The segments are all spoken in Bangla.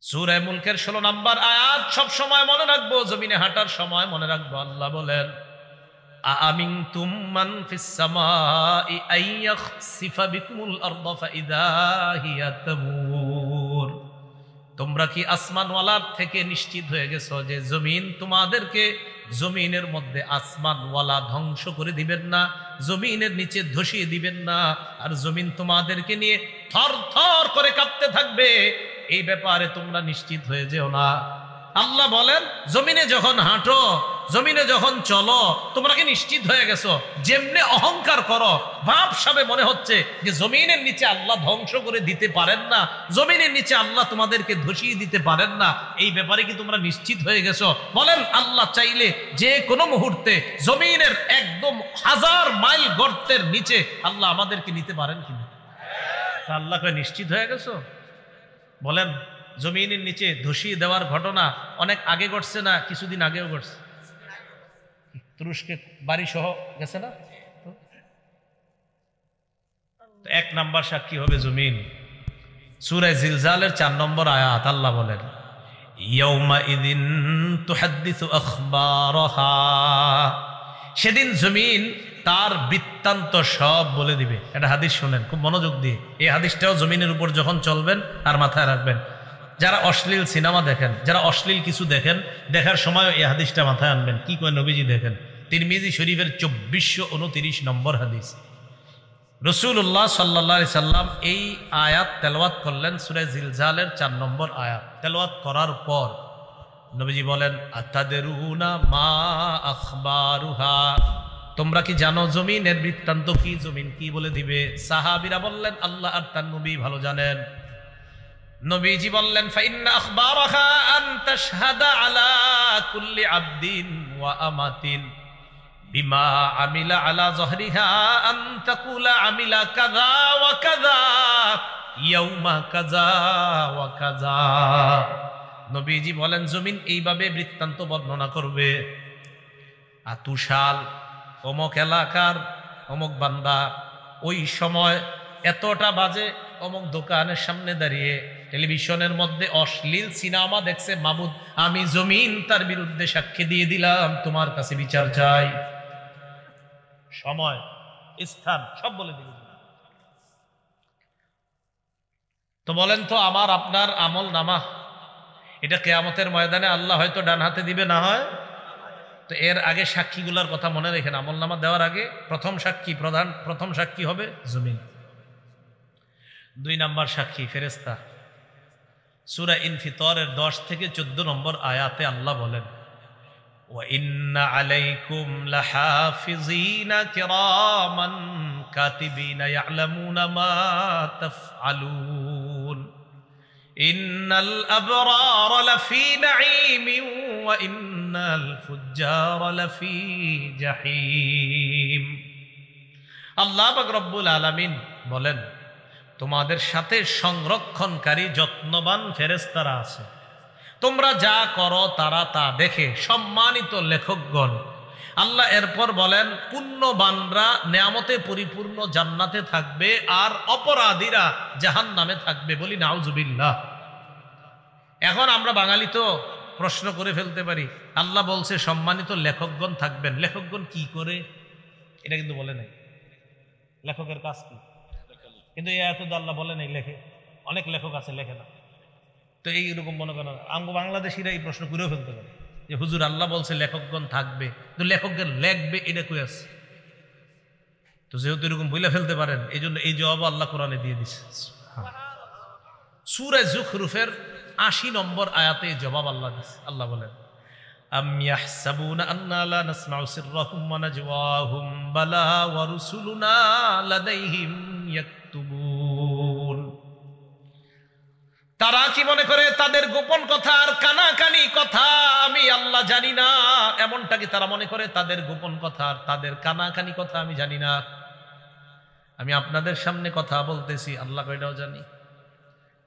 সূরা মুলকের 16 নম্বর আয়াত সব সময় মনে রাখবো, জমিনে হাঁটার সময় মনে রাখবো। আল্লাহ বলেন, আমিনতুম মান ফিস সামাই আইয়াখসিফা বিকুমুল আরদা ফাইদা হিয়া তামুর। তোমরা কি আসমানওয়ালার থেকে নিশ্চিত হয়ে গেছো যে জমিন তোমাদেরকে, জমিনের মধ্যে আসমানওয়ালা ধ্বংস করে দিবেন না, জমিনের নিচে ধসিয়ে দিবেন না, আর জমিন তোমাদেরকে নিয়ে থর থর করে কাঁপতে থাকবে, এই ব্যাপারে তোমরা নিশ্চিত হয়ে যেও না। আল্লাহ বলেন, জমিনে যখন হাঁটো, জমিনে যখন চলো, তোমরা কি নিশ্চিত হয়ে গেছো? যেমনে অহংকার করো, ভাবসাবে মনে হচ্ছে যে জমিনের নিচে আল্লাহ ধ্বংস করে দিতে পারেন না, জমিনের নিচে আল্লাহ তোমাদেরকে ধসিয়ে দিতে পারেন না, এই ব্যাপারে কি তোমরা নিশ্চিত হয়ে গেছো? বলেন, আল্লাহ চাইলে যে কোনো মুহূর্তে জমিনের একদম 1000 মাইল গর্তের নিচে আল্লাহ আমাদেরকে নিতে পারেন কিনা? আল্লাহকে নিশ্চিত হয়ে গেছো? বলেন, জমিনের নিচে ধসিয়ে দেওয়ার ঘটনা অনেক আগে ঘটছে না কিছুদিন আগেও ঘটছে? তুরস্কে বাড়ি সহ গেছে না? এক নাম্বার সাক্ষী হবে জমিন। সূরা জিলজালের 4 নম্বর আয়াত আল্লাহ বলেন, ইয়াউমা ইদিন তুহাদ্দিসু আখবারাহা। সেদিন জমিন তার বৃত্তান্ত সব বলে দিবে। এটা হাদিস শুনেন খুব মনোযোগ দিয়ে, এই হাদিসটাও জমিনের উপর যখন চলবেন আর মাথায় রাখবেন। যারা অশ্লীল সিনেমা দেখেন, যারা অশ্লীল কিছু দেখেন, দেখার সময় এই হাদিসটা মাথায় আনবেন। কি কয় নবীজি দেখেন, তিরমিজি শরীফের 2429 নম্বর হাদিস। রাসূলুল্লাহ সাল্লাল্লাহু আলাইহি সাল্লাম এই আয়াত তেলাওয়াত করলেন, সূরা জিলজালের 4 নম্বর আয়াত তেলাওয়াত করার পর নবীজি বলেন, আতাদরুনা মা আখবারুহা। তোমরা কি জানো জমিনের বৃত্তান্ত কি, জমিন কি বলে দিবে? সাহাবীরা বললেন, আল্লাহ আর তার নবী ভালো জানেন। নবীজি বললেন, ফাইন্না আখবারাহা আন তাশহাদা আলা কুল্লি আবদিন ওয়া আমাতিন বিমা আমিলা আলা যহরিহা আন তাকুলা আমিলা কাযা ওয়া কাযা ইয়াউমা কাযা ওয়া কাযা। নবীজি বলেন, জমিন এইভাবে বৃত্তান্ত বর্ণনা করবে, আতুশাল অমুক এলাকার অমুক বান্দা ওই সময় এতটা বাজে অমুক দোকানের সামনে দাঁড়িয়ে টেলিভিশনের মধ্যে অশ্লীল সিনেমা দেখছে, মাবুদ আমি জমিন তার বিরুদ্ধে সাক্ষী দিয়ে দিলাম, তোমার কাছে বিচার চাই। সময়, স্থান সব বলে দিল। তো বলেন তো, আমার আপনার আমল নামা এটা কিয়ামতের ময়দানে আল্লাহ হয়তো ডান হাতে দিবে, না হয় তো এর আগে সাক্ষীগুলোর কথা মনে রেখেন। আমল নামা দেওয়ার আগে প্রথম সাক্ষী হবে জমিন। 2 নাম্বার সাক্ষী ফেরেশতা। সূরা ইনফিতরের 10 থেকে 14 নম্বর আয়াতে আল্লাহ বলেন, ওয়া ইন্না আলাইকুম লাহাফিজিনা কিরামান কাতিবিনা ইয়ালামুনা মা তাফআলুন ইন্নাল আবরার লাফি নাঈমিন ওয়া ইন্নাল ফুজ্জার লাফি জাহিম। আল্লাহ পাক রব্বুল আলামিন বলেন, তোমাদের সাথে সংরক্ষণকারী যত্নবান ফেরেশতারা আছে, তোমরা যা করো তারা তা দেখে। সম্মানিত লেখকগণ, আল্লাহ এরপর বলেন, পুণ্যবানরা নেয়ামতে পরিপূর্ণ জান্নাতে থাকবে আর অপরাধীরা জাহান্নামে থাকবে। বলি নাউজুবিল্লাহ। এখন আমরা বাঙালি তো প্রশ্ন করে ফেলতে পারি, আল্লাহ বলছে সম্মানিত লেখকগণ থাকবেন, লেখকগণ কি করে? এটা কিন্তু বলে নাই লেখকের কাজ কি, কিন্তু এই আয়াতে তো আল্লাহ বলে নাই লেখে। অনেক লেখক আছে লেখে না। তো এইরকম মনে করেন আমগো বাংলাদেশিরা এই প্রশ্ন করেও ফেলতে পারে যে হুজুর আল্লাহ বলছে লেখকগণ থাকবে, তো লেখকগণ লেখবে এটা কই আছে? তো যেহেতু এরকম বইলে ফেলতে পারেন, এই জন্য এই জবাব আল্লাহ কোরআনে দিয়ে দিচ্ছে। সূরা যুখরুফের 80 নম্বর আয়াতে জবাব আল্লাহ দিচ্ছে। আল্লাহ বলেন, আম ইয়াহসাবুনা আন্না লা নাসমাউ সিররাহুম ওয়া নাজওয়াহুম বালা ওয়া রুসুলুনা লাদাইহিম ইয়াকতুবুন। তারা কি মনে করে তাদের গোপন কথা আর কানাকানি কথা আমি আল্লাহ জানি না? এমনটা কি তারা মনে করে তাদের গোপন কথা আর তাদের কানাকানি কথা আমি জানি না? আমি আপনাদের সামনে কথা বলতেছি, আল্লাহ কয় এটাও জানি।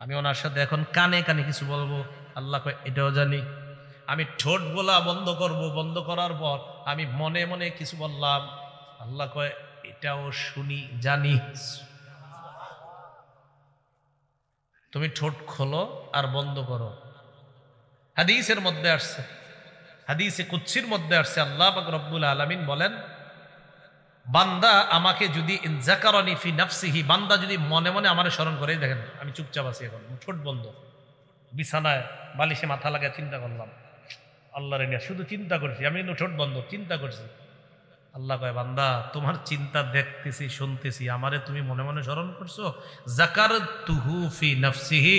আমি ওনার সাথে এখন কানে কানে কিছু বলবো, আল্লাহ কয় এটাও জানি। আমি ঠোঁট বলা বন্ধ করব, বন্ধ করার পর আমি মনে মনে কিছু বললাম, আল্লাহ কয় এটাও শুনি, জানি। তুমি ঠোঁট খোলো আর বন্ধ করো। হাদিসের মধ্যে আসছে, হাদিসে কুদসির মধ্যে আসছে, আল্লাহ পাক রব্বুল আলামিন বলেন, বান্দা আমাকে যদি ইনজাকারানি ফি নাফসিহি, বান্দা যদি মনে মনে আমারে স্মরণ করে, দেখেন আমি চুপচাপ আছি, এখন ঠোঁট বন্ধ, বিছানায় বালিশে মাথা লাগায় চিন্তা করলাম, আল্লাহরে নিয়ে শুধু চিন্তা করছি, আমি কিন্তু ঠোঁট বন্ধ চিন্তা করছি। আল্লাহ কয়, বান্দা তোমার চিন্তা দেখতেছি শুনতেছি, আমারে তুমি মনে মনে স্মরণ করছো। যাকারতুহু ফি নাফসিহি,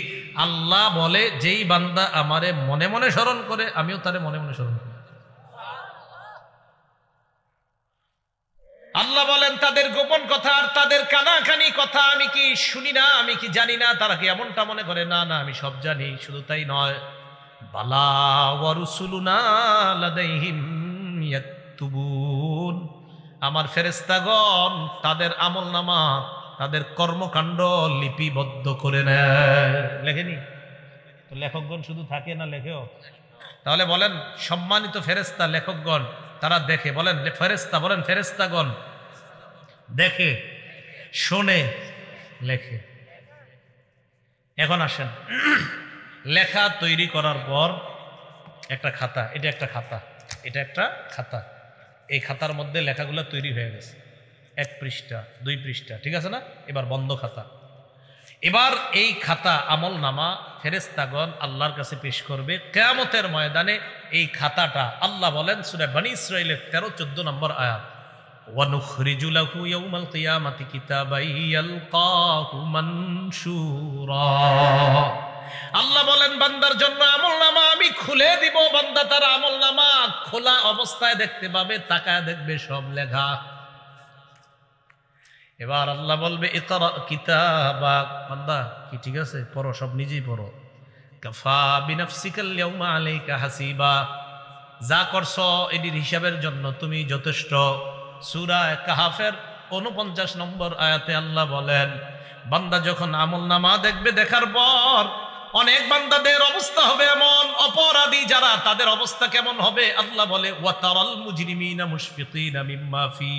আল্লাহ বলে যেই বান্দা আমারে মনে মনে স্মরণ করে আমিও তারে মনে মনে স্মরণ করি। আল্লাহ বলেন তাদের গোপন কথা আর তাদের কানাকানি কথা আমি কি শুনি না, আমি কি জানি না? তারা কি এমনটা মনে করে? না না, আমি সব জানি। শুধু তাই নয়, বালা ওয়া রুসুলুনা লাদাইহিম ইয়াকতুবুন, আমার ফেরেশতাগণ তাদের আমলনামা, তাদের কর্মকাণ্ড লিপিবদ্ধ করে নেয়। লেখেনি তো? লেখকগণ শুধু থাকে না, লেখেও। তাহলে বলেন সম্মানিত ফেরেশতা লেখকগণ তারা দেখে, বলেন ফেরেশতা, বলেন ফেরেশতাগণ দেখে, শোনে, লেখে। এখন আসেন, লেখা তৈরি করার পর একটা খাতা, এটা একটা খাতা, এটা একটা খাতা, এই খাতার মধ্যে লেখাগুলো তৈরি হয়ে গেছে, 1 পৃষ্ঠা 2 পৃষ্ঠা, ঠিক আছে না? এবার বন্ধ খাতা। এবার এই খাতা আমলনামা ফেরেশতাগণ আল্লাহর কাছে পেশ করবে কিয়ামতের ময়দানে। এই খাতাটা আল্লাহ বলেন সূরা বনী ইসরাঈলের 13-14 নম্বর আয়াত, ওয়া নুখরিজু লাহু ইয়াউমাল কিয়ামাতি কিতাবান ইয়ালকাহু মানশুরা। আল্লাহ বলেন বান্দার জন্য আমলনামা আমি খুলে দিব, বান্দা তার আমলনামা খোলা অবস্থায় দেখতে পাবে, তাকায় দেখবে সব লেখা। এবার আল্লাহ বলবে ইকরা কিতাবাক, বান্দা কি ঠিক আছে, পড়ো, সব নিজেই পড়ো। কাফা বিনাফসিকাল ইয়াউমা আলাইকা হাসিবা, যা করছো এটির হিসাবের জন্য তুমি যথেষ্ট। সূরা কাহাফের 49 নম্বর আয়াতে আল্লাহ বলেন, বান্দা যখন আমলনামা দেখবে, দেখার পর অনেক বান্দাদের অবস্থা হবে এমন, অপরাধী যারা তাদের অবস্থা কেমন হবে? আল্লাহ বলে ওয়া তারাল মুজরিমিনা মুশফিকিনা মিম্মা ফি,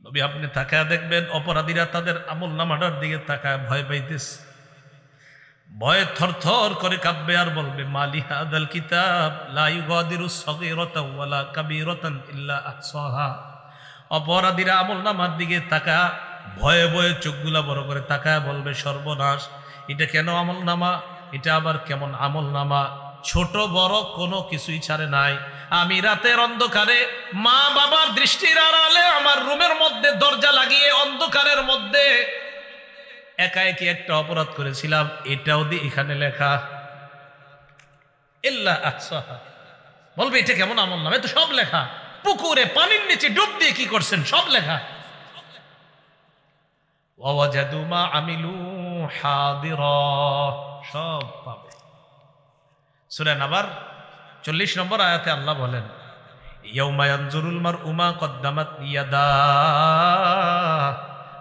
নবী আপনি তাকায় দেখবেন অপরাধীরা তাদের আমলনামাটার দিকে তাকায় ভয় পাইতেছে, ভয়ে থরথর করে কাঁপবে আর বলবে মালি হাদাল কিতাব লা ইউগাদিরু সগীরাতান ওয়ালা কাবীরাতান ইল্লা আহসাহা। অপরাধীরা আমলনামার দিকে তাকা ভয়ে ভয়ে চোখগুলা বড় করে তাকায় বলবে সর্বনাশ, এটা কেন আমলনামা, এটা আবার কেমন আমলনামা, ছোট বড় কোনো কিছুই ছাড়ে নাই। আমি রাতের অন্ধকারে মা বাবার দৃষ্টির আড়ালে আমার রুমের মধ্যে দরজা লাগিয়ে অন্ধকারের মধ্যে একা একি একটা অপরাধ করেছিলাম, এটাও দিয়ে এখানে লেখা ইল্লা আহসাহা। বলবে এটা কেমন আমলনামা, এ তো সব লেখা, পুকুরে পানির নিচে ডুব দিয়ে কি করছেন সব লেখা। ওয়াজাদু মা আমিলু হাদিরা, সব পাবে। সূরা নাবার 40 নম্বর আয়াতে আল্লাহ বলেন ইয়াউমা ইয়ানজুরুল মারউ মা কদ্দামাত ইয়াদা,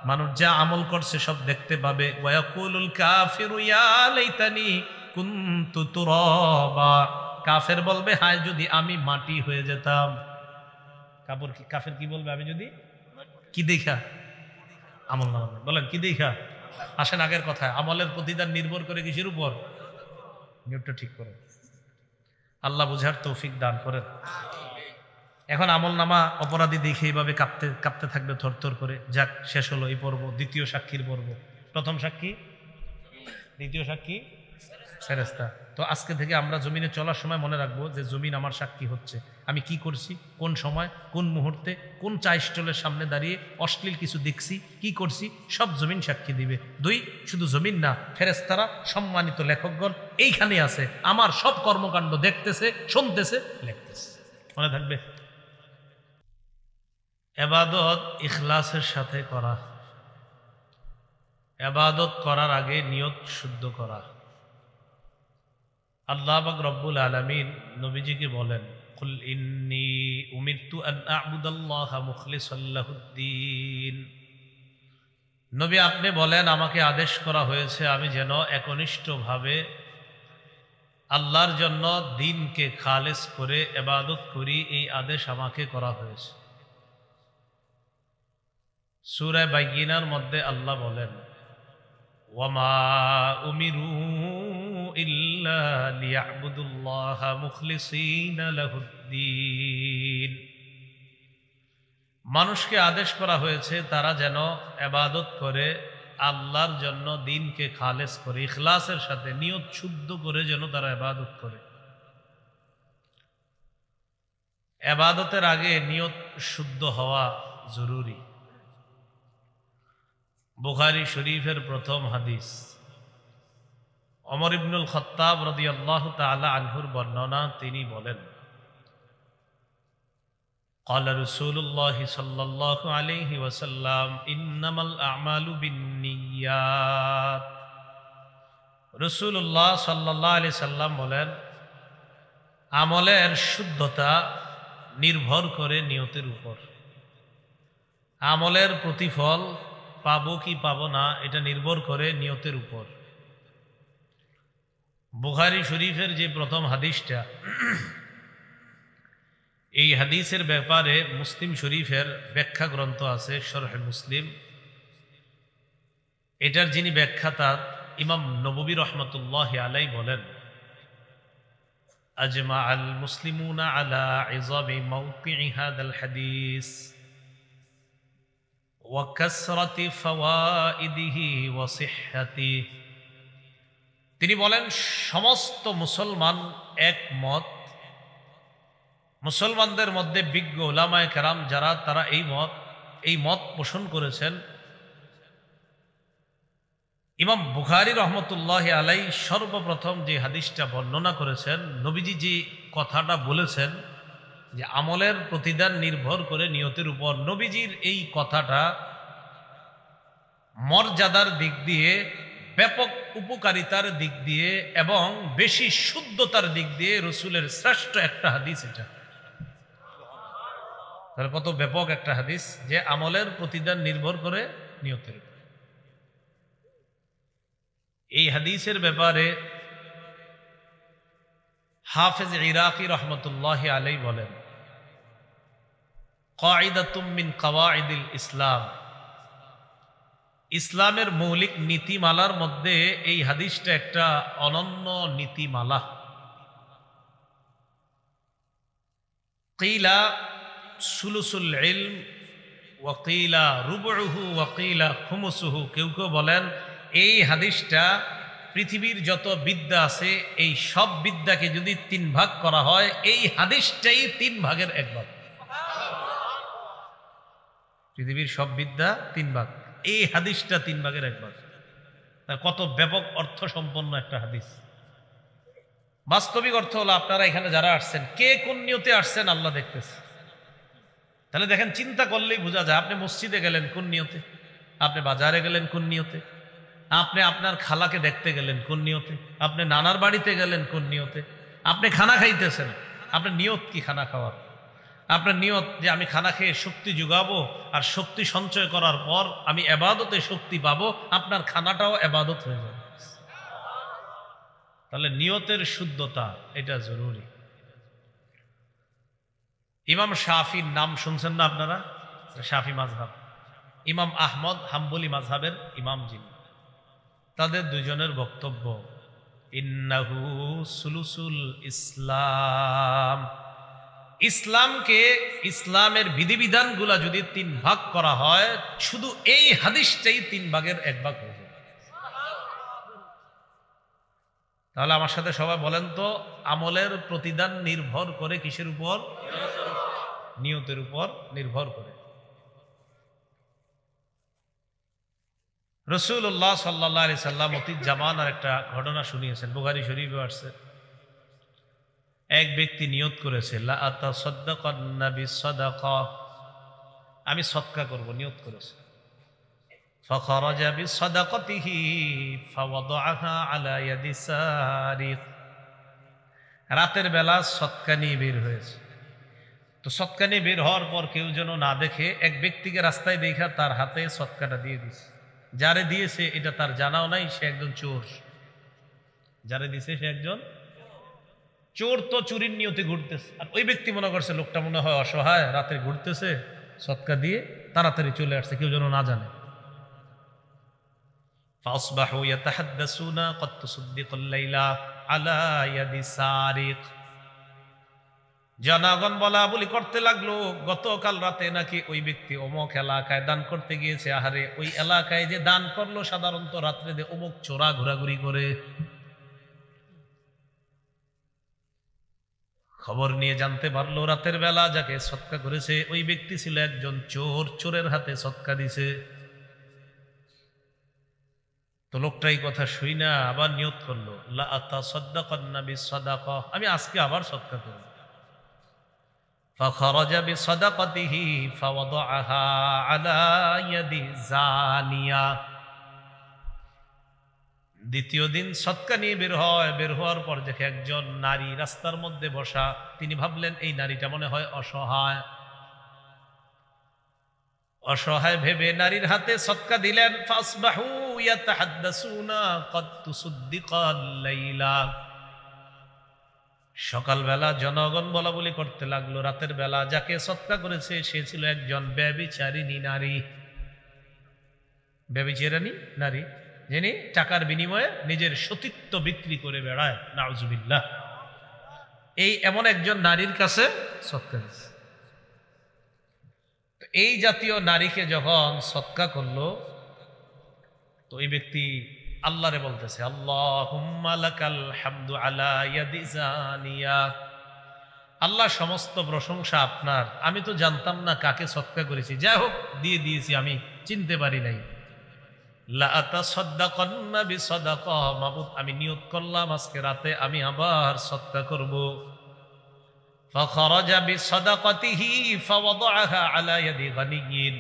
মানুষ যা আমল করছে সব দেখতে পাবে। ওয়া ইয়াকুলুল কাফিরু ইয়া লাইতানি কুনতু তুরাবা, কাফের বলবে হায় যদি আমি মাটি হয়ে যেতাম। কাফের কি বলবে? আমি যদি কি দেখা আমলনামা, বলেন কি দেখা? আসেন আগের কথায়, আমলের প্রতিদান নির্ভর করে কিসের উপর? নিয়তটা ঠিক করে। আল্লাহ বুঝার তৌফিক দান করেন। এখন আমলনামা অপরাধী দেখে এইভাবে কাঁপতে কাঁপতে থাকবে থরথর করে। যাক, শেষ হলো এই পর্ব, দ্বিতীয় সাক্ষীর পর্ব। প্রথম সাক্ষী, দ্বিতীয় সাক্ষী ফেরেশতা। তো আজকে থেকে আমরা জমিনে চলার সময় মনে রাখবো যে জমিন আমার সাক্ষী হচ্ছে, আমি কি করছি, কোন সময়, কোন মুহূর্তে, কোন চা স্টলের সামনে দাঁড়িয়ে অশ্লীল কিছু দেখছি, কি করছি, সব জমিন সাক্ষী দিবে। 2, শুধু জমিন না, ফেরেশতারা সম্মানিত লেখকগণ এইখানে আছে, আমার সব কর্মকাণ্ড দেখতেছে, শুনতেছে, লিখতেছে। মনে থাকবে। ইবাদত ইখলাসের সাথে করা, ইবাদত করার আগে নিয়ত শুদ্ধ করা। আল্লাহ পাক রব্বুল আলামিন নবীজিকে বলেন কুল ইন্নী উমিরতু আন আ'বুদাল্লাহা মুখলিসাল লাহুদ্দিন, নবী আপনি বলেন আমাকে আদেশ করা হয়েছে আমি যেন একনিষ্ঠভাবে আল্লাহর জন্য দ্বীনকে খালেস করে ইবাদত করি, এই আদেশ আমাকে করা হয়েছে। সূরা বাইয়িনার মধ্যে আল্লাহ বলেন ওয়ামা উমিরু ইল্লা লিয়াবুদুল্লাহা মুখলিসিনা লাহুদ্দিন। মানুষকে আদেশ করা হয়েছে তারা যেন ইবাদত করে আল্লাহর জন্য, দিনকে খালেস করে ইখলাসের সাথে নিয়ত শুদ্ধ করে যেন তারা ইবাদত করে। ইবাদতের আগে নিয়ত শুদ্ধ হওয়া জরুরি। বুখারী শরীফের প্রথম হাদিস, ওমর ইবনুল খাত্তাব রাদিয়াল্লাহু তাআলা আনহুর বর্ণনা, তিনি বলেন, قال رسول الله صلى الله عليه وسلم إنما الأعمال بالنيات। রাসূলুল্লাহ সাল্লাল্লাহু আলাইহি সাল্লাম বলেন, আমলের শুদ্ধতা নির্ভর করে নিয়তের উপর। আমলের প্রতিফল পাবো কি পাবো না এটা নির্ভর করে নিয়তের উপর। বুখারী শরীফের যে প্রথম হাদিসটা, এই হাদিসের ব্যাপারে মুসলিম শরীফের ব্যাখ্যা গ্রন্থ আছে শরহে মুসলিম। এটার যিনি ব্যাখ্যাতা ইমাম নববী রাহমাতুল্লাহি আলাইহি বলেন, আজমা আল মুসলিমুনা আলা ইযামি মাওকি'i হাদাল হাদিস ওয়া কাসরাতি ফাওয়াইদিহি ওয়া সিহহাতিহি। তিনি বলেন, সমস্ত মুসলমান একমত, মুসলমানদের মধ্যে বিজ্ঞ উলামায়ে কেরাম যারা, তারা এই মত পোষণ করেছেন। ইমাম বুখারী রহমতুল্লাহি আলাইহি সর্বপ্রথম যে হাদিসটা বর্ণনা করেছেন, নবীজি যে কথাটা বলেছেন যে আমলের প্রতিদান নির্ভর করে নিয়তের উপর, নবীজির এই কথাটা মর্যাদার দিক দিয়ে, ব্যাপক উপকারিতার দিক দিয়ে এবং বেশি শুদ্ধতার দিক দিয়ে রসুলের শ্রেষ্ঠ একটা হাদিস এটা। তাহলে কত ব্যাপক একটা হাদিস যে আমলের প্রতিদান নির্ভর করে নিয়তের উপর। এই হাদিসের ব্যাপারে হাফেজ ইরাকি রহমতুল্লাহি আলাইহি বলেন, কায়দাতুম মিন কাওয়াইদিল ইসলাম, ইসলামের মৌলিক নীতিমালার মধ্যে এই হাদিসটা একটা অনন্য নীতিমালা। কিলা সুলুসুল ইলম ওয়া কিলা রুবুহু ওয়া কিলা খুমুসুহু। কেউ কেউ বলেন এই হাদিসটা পৃথিবীর যত বিদ্যা আছে এই সব বিদ্যাকে যদি 3 ভাগ করা হয়, এই হাদিসটাই 3 ভাগের 1 ভাগ। পৃথিবীর সব বিদ্যা 3 ভাগ, এই হাদিসটা 3 ভাগের 1 ভাগ। কত ব্যাপক অর্থ সম্পন্ন একটা হাদিস। বাস্তবিক অর্থ হলো, আপনারা এখানে যারা আসছেন, কে কোন নিয়তে আসছেন আল্লাহ দেখতেছে। তাহলে দেখেন, চিন্তা করলেই বোঝা যায়, আপনি মসজিদে গেলেন কোন নিয়তে, আপনি বাজারে গেলেন কোন নিয়তে, আপনি আপনার খালাকে দেখতে গেলেন কোন নিয়তে, আপনি নানার বাড়িতে গেলেন কোন নিয়তে, আপনি খানা খাইতেছেন, আপনার নিয়ত কি খানা খাওয়ার? আপনার নিয়ত যে আমি খানা খেয়ে শক্তি যোগাবো, আর শক্তি সঞ্চয় করার পর আমি ইবাদতে শক্তি পাবো, আপনার খানাটাও ইবাদত হয়ে যাবে। তাহলে নিয়তের শুদ্ধতা এটা জরুরি। ইমাম শাফির নাম শুনছেন না আপনারা? শাফি মাযহাব, ইমাম আহমদ হাম্বলি মাযহাবের ইমাম যিনি, তাদের দুজনের বক্তব্য, ইন্নাহু সুলুসুল ইসলাম, ইসলামকে, ইসলামের বিধিবিধানগুলা যদি 3 ভাগ করা হয়, শুধু এই হাদিসটাই 3 ভাগের 1 ভাগ হয়ে যায়। তাহলে আমার সাথে সবাই বলেন তো, আমলের প্রতিদান নির্ভর করে কিসের উপর? নিয়তের উপর নির্ভর করে। রাসূলুল্লাহ সাল্লাল্লাহু আলাইহি সাল্লাম অতীত জামানার একটা ঘটনা শুনিয়েছেন, বুখারী শরীফে আসছে। এক ব্যক্তি নিয়ত করেছে, লা আতাসাদ্দাকান্না বিসাদাকা, আমি সদকা করব, নিয়ত করেছে। ফাখারাজা বিসাদাকাতিহি ফাওয়াদাআহা আলা ইয়াদি সারিক, রাতের বেলা সদকা নিয়ে বের হয়েছে। তো সদকা নিয়ে বের হওয়ার পর কেউ যেন না দেখে, এক ব্যক্তিকে রাস্তায় দেখা তার হাতে সদকাটা দিয়ে দিছে। যারে দিয়েছে এটা তার জানাও নাই, সে একজন চোর। যারে দিয়েছে সে একজন চোর, তো চুরির নিয়তে ঘুরতেছে। আর ওই ব্যক্তি মনে করছে লোকটা মনে হয় অসহায়, রাতে ঘুরতেছে, সদকা দিয়ে তাড়াতাড়ি চলে আসছে, কেউ যেন না জানে। فأصبحوا يتحدثون قد تصدق الليلة على يد سارق। জনগণ বলা বলি করতে লাগলো, গতকাল রাতে নাকি ওই ব্যক্তি অমুক এলাকায় দান করতে গিয়েছে। আহারে, ওই এলাকায় যে দান করলো সাধারণত রাত্রে যে অমুক চোরা ঘোরাঘুরি করে। খবর নিয়ে জানতে পারলো রাতের বেলা যাকে সৎকা করেছে ওই ব্যক্তি ছিল একজন চোর, চোরের হাতে সৎকা দিছে। তো লোকটাই কথা শুই না আবার নিয়ত করলো, লা আতাসাদ্দাকান্না বিসাদাকা, আমি আজকে আবার সৎকা করব। ফাখারাজা বিসাদাকাতিহি ফাওয়াদাআহা আলা ইয়াদি জানিয়া। দ্বিতীয় দিন সৎকা নিয়ে বের হয়। বের হওয়ার পর দেখে একজন নারী রাস্তার মধ্যে বসা। তিনি ভাবলেন এই নারীটা মনে হয় অসহায়। অসহায় ভেবে নারীর হাতে সৎকা দিলেন। ফাসবাহু ইয়াতাহাদ্দাসুনা ক্বাদ তুসাদ্দিকাল লাইলা। সকালবেলা জনগণ বলা বলি করতে লাগলো রাতের বেলা যাকে সৎকা করেছে সে ছিল একজন ব্যভিচারিণী নারী। ব্যভিচারিণী নারী যিনি টাকার বিনিময়ে নিজের সতীত্ব বিক্রি করে বেড়ায়, নাউজুবিল্লাহ। এই এমন একজন নারীর কাছে সৎকা দিয়েছে। এই জাতীয় নারীকে যখন সৎকা করলো তো এই ব্যক্তি আল্লাহরে বলতেছে, আল্লাহুম্মা লাকাল হামদু আলা ইয়াদি জানিয়া। আল্লাহ, সমস্ত প্রশংসা আপনার। আমি তো জানতাম না কাকে সৎকা করেছি, যাই হোক দিয়ে দিয়েছি, আমি চিনতে পারি নাই। লা আতাসাদ্দাকান্না বিসাদাকা, মাবুদ আমি নিয়ত করলাম আজকে রাতে আমি আবার সৎকা করব। ফাখারাজা বিসাদাকাতিহি ফাওয়াদাআহা আলা ইয়াদি গানিয়্যিন।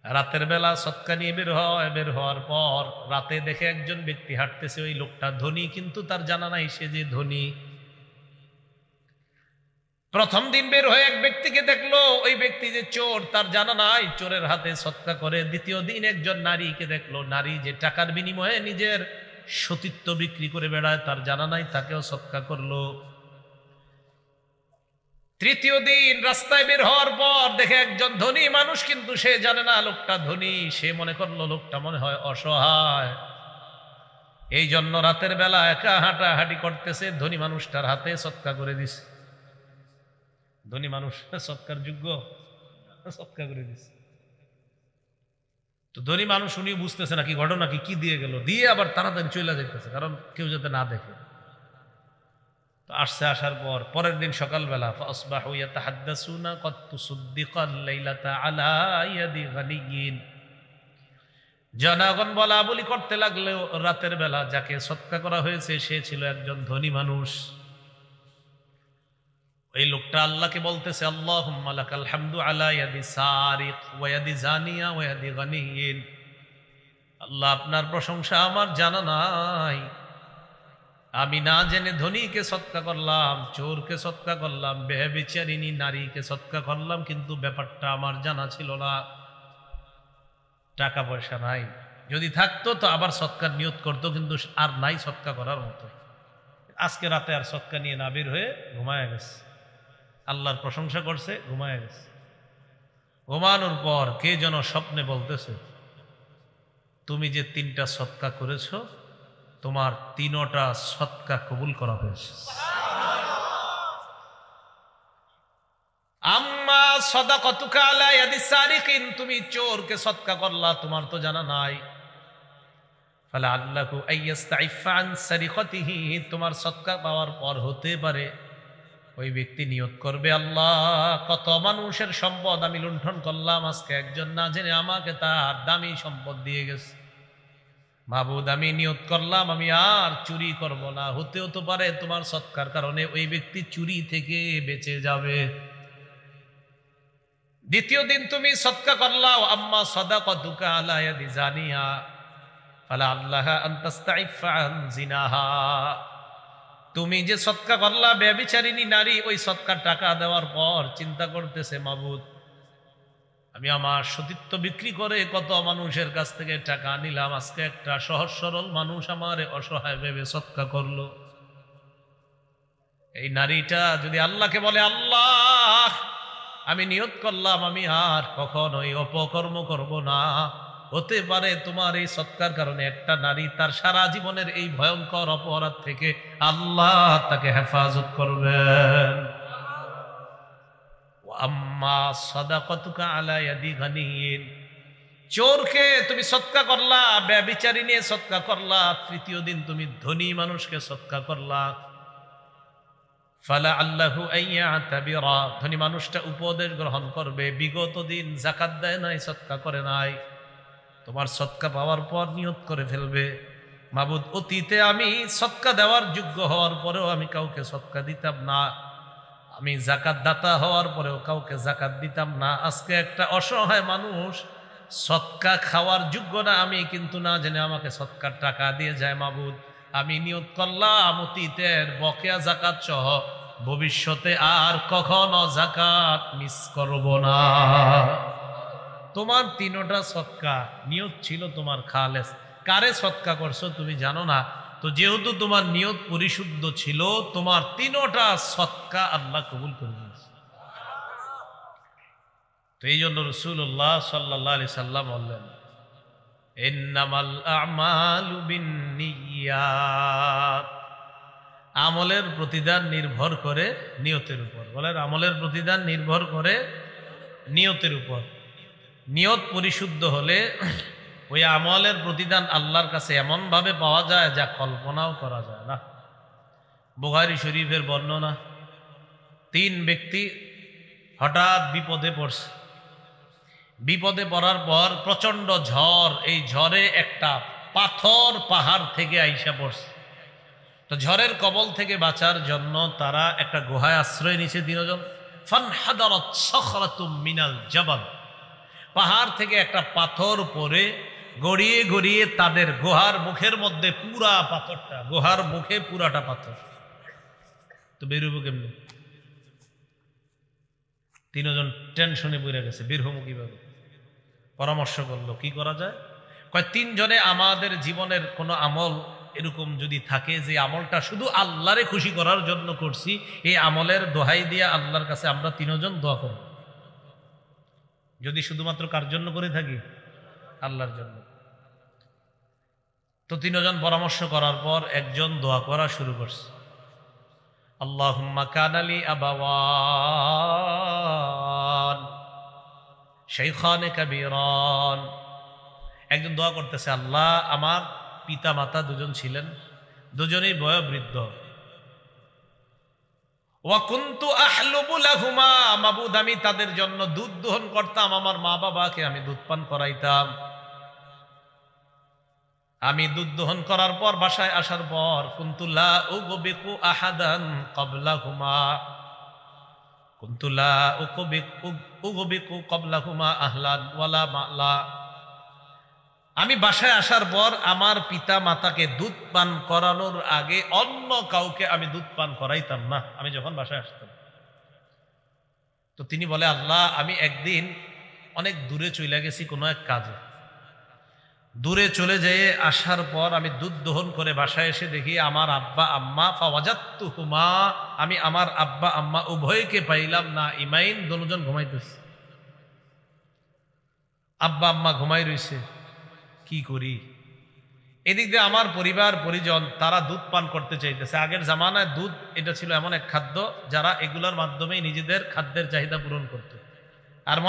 রাতের বেলা সৎকা নিয়ে বের হয়। বের হওয়ার পর রাতে দেখে একজন ব্যক্তি হাঁটতেছে। ওই লোকটা ধনী, কিন্তু তার জানা নাই সে যে ধনী। প্রথম দিন বের হয়ে এক ব্যক্তিকে দেখলো, ওই ব্যক্তি যে চোর তার জানা নাই, চোরের হাতে সৎকা করে। দ্বিতীয় দিন একজন নারীকে দেখলো, নারী যে টাকার বিনিময়ে নিজের সতীত্ব বিক্রি করে বেড়ায় তার জানা নাই, তাকেও সৎকা করলো। তৃতীয় দিন রাস্তায় বের হওয়ার পর দেখে একজন ধনী মানুষ, কিন্তু সে জানে না লোকটা ধনী। সে মনে করলো লোকটা মনে হয় অসহায়, এই জন্য রাতের বেলা একা হাঁটাহাঁটি করতেছে। ধনী মানুষটার হাতে সৎকা করে দিছে। ধনী মানুষ সৎকার যোগ্য, সৎকা করে দিছে। তো ধনী মানুষ উনি বুঝতেছে না কি ঘটনা, কি দিয়ে গেল, দিয়ে আবার তাড়াতাড়ি চলে যাইতেছে, কারণ কেউ যাতে না দেখে। তো আসছে, আসার পর পরের দিন সকালবেলা ফাসবাহু ইয়াতাহাদ্দাসুনা ক্বাদ তুসাদ্দিকাল লাইলাতা আলা ইয়াদি গানিয়্যিন। জনগণ বলা বলি করতে লাগলো রাতের বেলা যাকে সৎকা করা হয়েছে সে ছিল একজন ধনী মানুষ। ওই লোকটা আল্লাহকে বলতেছে, আল্লাহুম্মা লাকাল হামদু আলা ইয়াদি সারিক ওয়া ইয়াদি জানিয়া ওয়া ইয়াদি গানিয়্যিন। আল্লাহ, আপনার প্রশংসা আমার জানা নাই, আমি না জেনে ধনীকে সৎকা করলাম, চোরকে সৎকা করলাম, ব্যভিচারিণী নারীকে সৎকা করলাম, কিন্তু ব্যাপারটা আমার জানা ছিল না। টাকা পয়সা নাই, যদি থাকতো তো আবার সৎকার নিয়ত করতো, কিন্তু আর নাই সৎকা করার মতো। আজকে রাতে আর সৎকা নিয়ে না বের হয়ে ঘুমায় গেছে। আল্লাহর প্রশংসা করছে, ঘুমায় গেছে। ঘুমানোর পর কে যেন স্বপ্নে বলতেছে, তুমি যে 3টা সৎকা করেছো তোমার 3টা সৎকা কবুল করা হয়েছে। আম্মা সাদাকাতুকা আলা ইয়াদি সারিকিন, তুমি চোরকে সৎকা করলা, তোমার তো জানা নাই। ফালাআল্লাহু আইয়াস্তাইফা আন সারিকাতিহি, তোমার সৎকা পাওয়ার পর হতে পারে ওই ব্যক্তি নিয়ত করবে, আল্লাহ কত মানুষের সম্পদ আমি লুণ্ঠন করলাম, আজকে একজন না জেনে আমাকে তার দামি সম্পদ দিয়ে গেছে। মাবুদ, আমি নিয়ত করলাম আমি আর চুরি করব না। হতেও তো পারে তোমার সৎকার কারণে ওই ব্যক্তি চুরি থেকে বেঁচে যাবে। দ্বিতীয় দিন তুমি সৎকা করলাও, আম্মা সাদাকাতুকা আলা ইয়াদি জানিয়া ফালাআল্লাহা আন তাস্তাইফা আন জিনাহা, তুমি যে সৎকা করলা ব্যভিচারিণী নারী, ওই সৎকার টাকা দেওয়ার পর চিন্তা করতেছে, মাবুদ আমি আমার সতীত্ব বিক্রি করে কত মানুষের কাছ থেকে টাকা নিলাম, আজকে একটা সহজ সরল মানুষ আমারে অসহায় ভেবে সৎকা করলো। এই নারীটা যদি আল্লাহকে বলে, আল্লাহ আমি নিয়ত করলাম আমি আর কখনোই অপকর্ম করব না, হতে পারে তোমার এই সৎকার কারণে একটা নারী তার সারা জীবনের এই ভয়ঙ্কর অপরাধ থেকে আল্লাহ তাকে হেফাজত করবেন। আম্মা সাদাকাতুকা আলা ইয়াদি গানিয়িন, চোরকে তুমি সৎকা করলা, ব্যভিচারী নিয়ে সৎকা করলা, তৃতীয় দিন তুমি ধনী মানুষকে সৎকা করলা, ফালা আল্লাহু আইয়াতাবিরা, ধনী মানুষটা উপদেশ গ্রহণ করবে, বিগত দিন যাকাত দেয় নাই, সৎকা করে নাই, তোমার সৎকা পাওয়ার পর নিয়ত করে ফেলবে, মাবুদ অতীতে আমি সৎকা দেওয়ার যোগ্য হওয়ার পরেও আমি কাউকে সৎকা দিতাম না, আমি যাকাত দাতা হওয়ার পরেও কাউকে যাকাত দিতাম না, আজকে একটা অসহায় মানুষ সৎকা খাওয়ার যোগ্য না, আমি কিন্তু না জেনে আমাকে সৎকার টাকা দিয়ে যায়, মাবুদ আমি নিয়ত করলাম অতীতের বকেয়া যাকাত সহ ভবিষ্যতে আর কখনো যাকাত মিস করব না। তোমার তিনটা সৎকা নিয়ত ছিল তোমার খালেস, কারে সৎকা করছো তুমি জানো না, তো যেহেতু তোমার নিয়ত পরিশুদ্ধ ছিল তোমার তিনটা সৎকা আল্লাহ কবুল করে নিয়েছে। তো এই জন্য রাসূলুল্লাহ সাল্লাল্লাহু আলাইহি সাল্লাম বললেন ইন্নামাল আমালু বিন্নিয়াত, আমলের প্রতিদান নির্ভর করে নিয়তের উপর। বলেন আমলের প্রতিদান নির্ভর করে নিয়তের উপর। নিয়ত পরিশুদ্ধ হলে ওই আমলের প্রতিদান আল্লাহর কাছে এমন ভাবে পাওয়া যায় যা কল্পনাও করা যায় না। বুখারী শরীফের বর্ণনা, 3 ব্যক্তি হঠাৎ বিপদে পড়ছে, বিপদে পড়ার পর প্রচন্ড ঝড়, এই ঝড়ে একটা পাথর পাহাড় থেকে আইসা পড়ছে, তো ঝড়ের কবল থেকে বাঁচার জন্য তারা একটা গুহায় আশ্রয় নিয়েছে তিনজন। ফানহাদারাত সাখরাতুম মিনাল জাবাল, পাহাড় থেকে একটা পাথর পড়ে গড়িয়ে গড়িয়ে তাদের গুহার মুখের মধ্যে পুরা পাথরটা, গুহার মুখে পুরাটা পাথর, তো বেরোবো কেমনি? তিনজন টেনশনে পড়ে গেছে, বের হবো কিভাবে? পরামর্শ করলো কি করা যায়। কয় 3 জনে আমাদের জীবনের কোনো আমল এরকম যদি থাকে যে আমলটা শুধু আল্লাহরে খুশি করার জন্য করছি, এই আমলের দোহাই দিয়ে আল্লাহর কাছে আমরা 3 জন দোয়া করব। যদি শুধুমাত্র কার জন্য করে থাকি? আল্লাহর জন্য। তো 3 জন পরামর্শ করার পর একজন দোয়া করা শুরু করছে, আল্লাহুম্মা কানালি আবাওয়ান শাইখানে কাবীরান। একজন দোয়া করতেছে, আল্লাহ আমার পিতা মাতা 2 জন ছিলেন, 2 জনেই বয়োবৃদ্ধ, ওয়া কুনতু আহলুবু লাহুমা, মাবুদ আমি তাদের জন্য দুধ দহন করতাম, আমার মা বাবাকে আমি দুধ পান করাইতাম, আমি দুধ দহন করার পর বাসায় আসার পর কুনতু লা উগবিকু আহাদান ক্বাবলাহুমা, কুনতু লা উগবিকু ক্বাবলাহুমা আহলান ওয়ালা মালা, আমি বাসায় আসার পর আমার পিতা মাতাকে দুধ পান করানোর আগে অন্য কাউকে আমি দুধ পান করাইতাম না আমি যখন বাসায় আসতাম। তো তিনি বলে, আল্লাহ আমি একদিন অনেক দূরে চলে গেছি কোনো এক কাজে, দূরে চলে যেয়ে আসার পর আমি দুধ দহন করে বাসায় এসে দেখি আমার আব্বা আম্মা ফাওয়াজাতুহুমা, আমি আমার আব্বা আম্মা উভয়কে পাইলাম না, ইমাইন 2 জন ঘুমাইতেছে, আব্বা আম্মা ঘুমাই রইছে, কি করি? এদিক দিয়ে আমার পরিবার পরিজন তারা দুধ পান করতে চাইতেছে। আগের জামানায় দুধ এটা ছিল এমন এক খাদ্য যারা এগুলোর মাধ্যমেই নিজেদের খাদ্যের চাহিদা পূরণ করত। আর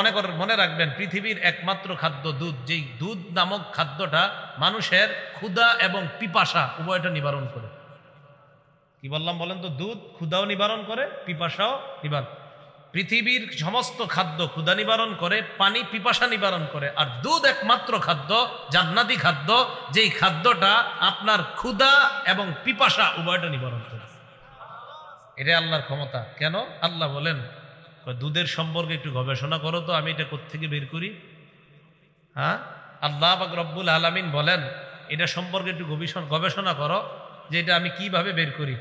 মনে রাখবেন পৃথিবীর একমাত্র খাদ্য দুধ, যেই দুধ নামক খাদ্যটা মানুষের ক্ষুধা এবং পিপাসা উভয়টা নিবারণ করে। কি বললাম বলেন তো? দুধ ক্ষুধাও নিবারণ করে, পিপাসাও নিবারণ। পৃথিবীর সমস্ত খাদ্য ক্ষুধা নিবারণ করে, পানি পিপাসা নিবারণ করে, আর দুধ একমাত্র খাদ্য, জান্নাতি খাদ্য, যেই খাদ্যটা আপনার ক্ষুধা এবং পিপাসা উভয়টা নিবারণ করে। এটা আল্লাহর ক্ষমতা। কেন? আল্লাহ বলেন দুধের সম্পর্কে একটু গবেষণা করো তো, আমি এটা কোত্থেকে বের করি। হ্যাঁ, আল্লাহ পাক রব্বুল আলামিন বলেন এটা সম্পর্কে একটু গবেষণা করো যে এটা আমি কিভাবে বের করি।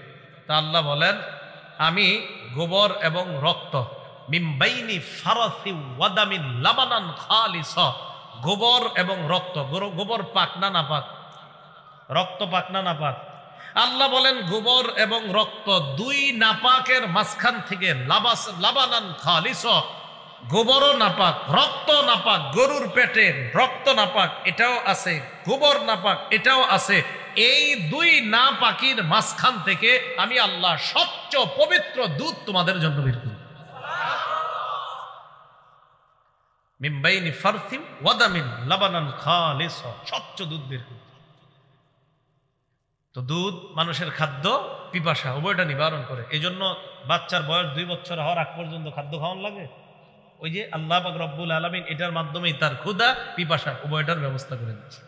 তা আল্লাহ বলেন, আমি গোবর এবং রক্ত, মিমবাইনি ফারাসি ওয়াদামিন লাবানান খালিসা, গোবর এবং রক্ত, গোবর পাক না নাপাক, রক্ত পাক না নাপাক? আল্লাহ বলেন গোবর এবং রক্ত 2 নাপাকের মাঝখান থেকে লাবানান খালিসা, গোবরও নাপাক, রক্ত নাপাক, গরুর পেটে রক্ত নাপাক এটাও আছে, গোবর নাপাক এটাও আছে। এই দুই না পাকির মাঝখান থেকে আমি আল্লাহ স্বচ্ছ পবিত্র দুধ তোমাদের জন্য বের করি। মিন বাইনি ফারথিম ওয়া দামিন লাবানান খালিসা, স্বচ্ছ দুধ বের করি। তো দুধ মানুষের খাদ্য, পিপাসা উভয়টা নিবারণ করে। এই জন্য বাচ্চার বয়স 2 বছর হওয়ার আগ পর্যন্ত খাদ্য খাওয়ানো লাগে। ওই যে আল্লাহ পাক রব্বুল আলামিন এটার মাধ্যমেই তার ক্ষুধা পিপাসা উভয়টার ব্যবস্থা করে দিচ্ছেন।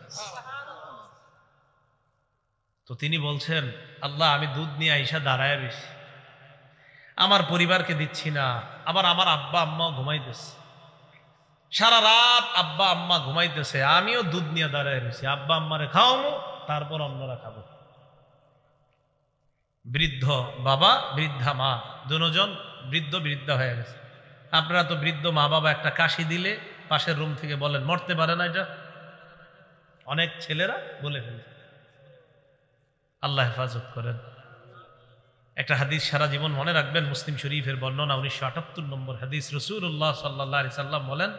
তো তিনি বলছেন, আল্লাহ আমি দুধ নিয়ে আইসা দাঁড়ায় রয়েছি, আমার পরিবারকে দিচ্ছি না, আবার আমার আব্বা আম্মাও ঘুমাইতেছে, সারা রাত আব্বা আম্মা ঘুমাইতেছে, আমিও দুধ নিয়ে দাঁড়ায় রয়েছি, আব্বা আম্মারে খাওয়াবো, তারপর অন্যরা খাবো। বৃদ্ধ বাবা বৃদ্ধা মা দুজন বৃদ্ধ বৃদ্ধা হয়ে গেছে। আপনারা তো বৃদ্ধ মা বাবা একটা কাশি দিলে পাশের রুম থেকে বলেন মরতে পারে না, এটা অনেক ছেলেরা বলে ফেলে। আল্লাহ হেফাজত করেন। একটা হাদিস সারা জীবন মনে রাখবেন, মুসলিম শরীফের বর্ণনা 1978 নম্বর হাদিস। রাসূলুল্লাহ সাল্লাল্লাহু আলাইহি সাল্লাম বলেন,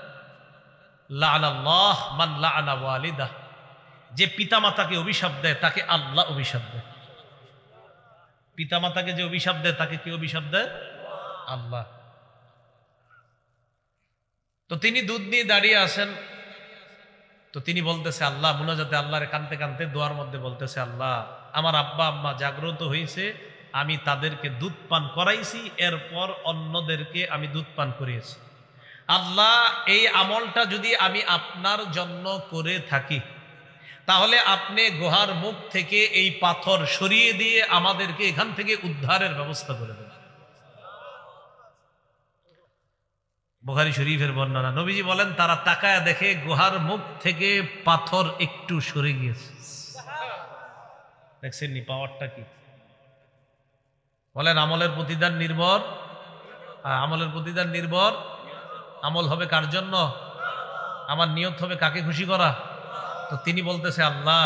লাআনাল্লাহ মান লাআনা ওয়ালিদাহ, যে পিতামাতাকে অভিশাপ দেয় তাকে আল্লাহ অভিশাপ দেয়। পিতামাতাকে যে অভিশাপ দেয় তাকে কি অভিশাপ দেয়? আল্লাহ। তো তিনি দুধ নিয়ে দাঁড়িয়ে আছেন, তো তিনি বলতেছে আল্লাহ, মুনাজাতে আল্লাহরে কানতে কানতে দোয়ার মধ্যে বলতেছে, আল্লাহ আমার আব্বা আম্মা জাগ্রত হয়েছে, আমি তাদেরকে দুধ পান করাইছি, এরপর অন্যদেরকে আমি দুধ পান করিয়েছি। আল্লাহ এই আমলটা যদি আমি আপনার জন্য করে থাকি, তাহলে আপনি গুহার মুখ থেকে এই পাথর সরিয়ে দিয়ে আমাদেরকে এখান থেকে উদ্ধারের ব্যবস্থা করে দেন। বুখারী শরীফের বর্ণনা, নবীজি বলেন তারা তাকায় দেখে গুহার মুখ থেকে পাথর একটু সরে গিয়েছে। দেখছেন নি পাওয়ারটা কি? বলেন আমলের প্রতিদান নির্ভর, আমলের প্রতিদান নির্ভর। আমল হবে কার জন্য? আমার নিয়ত হবে কাকে খুশি করা। তো তিনি বলতেছে, আল্লাহ